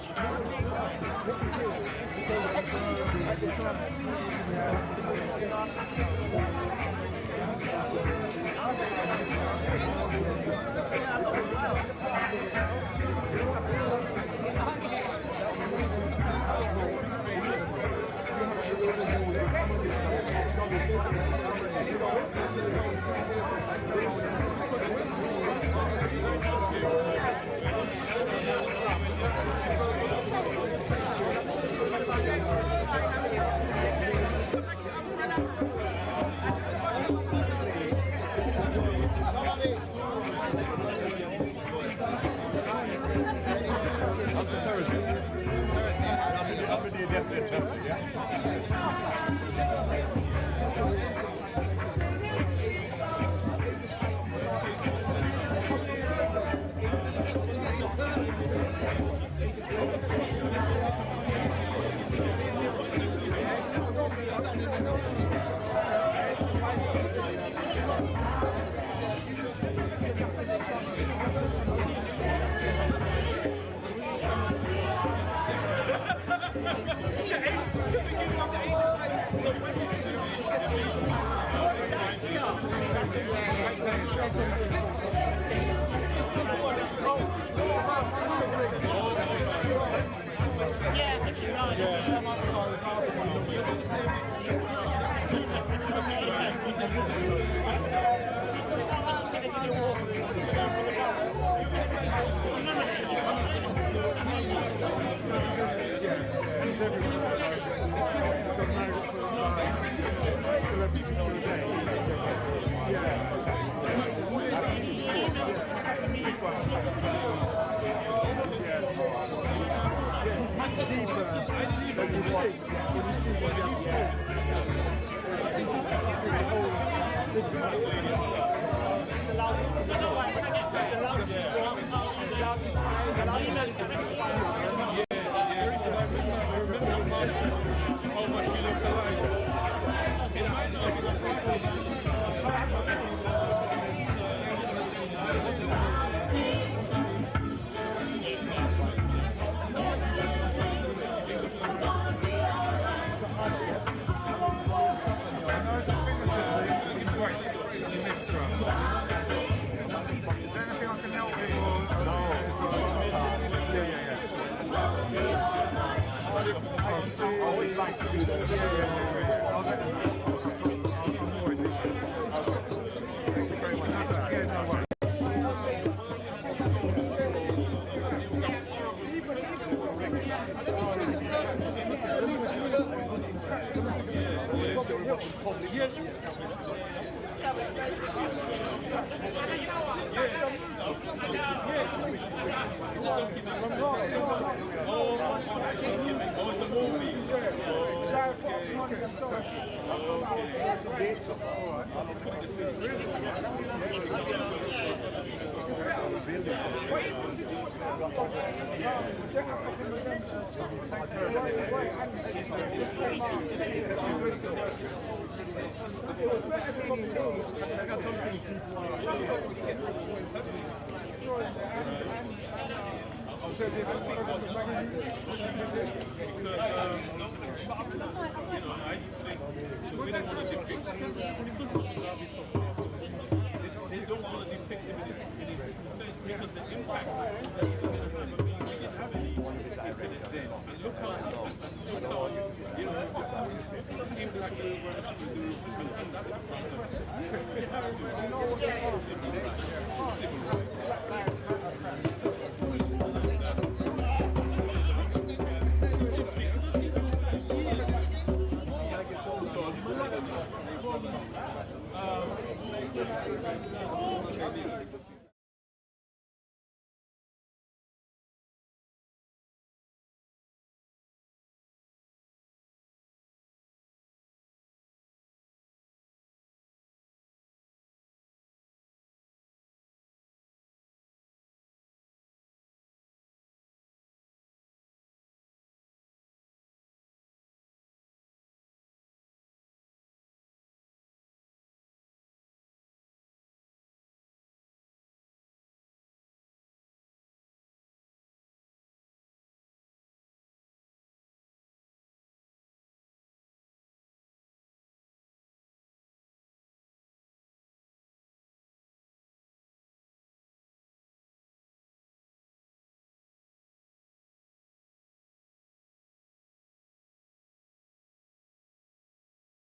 Yeah.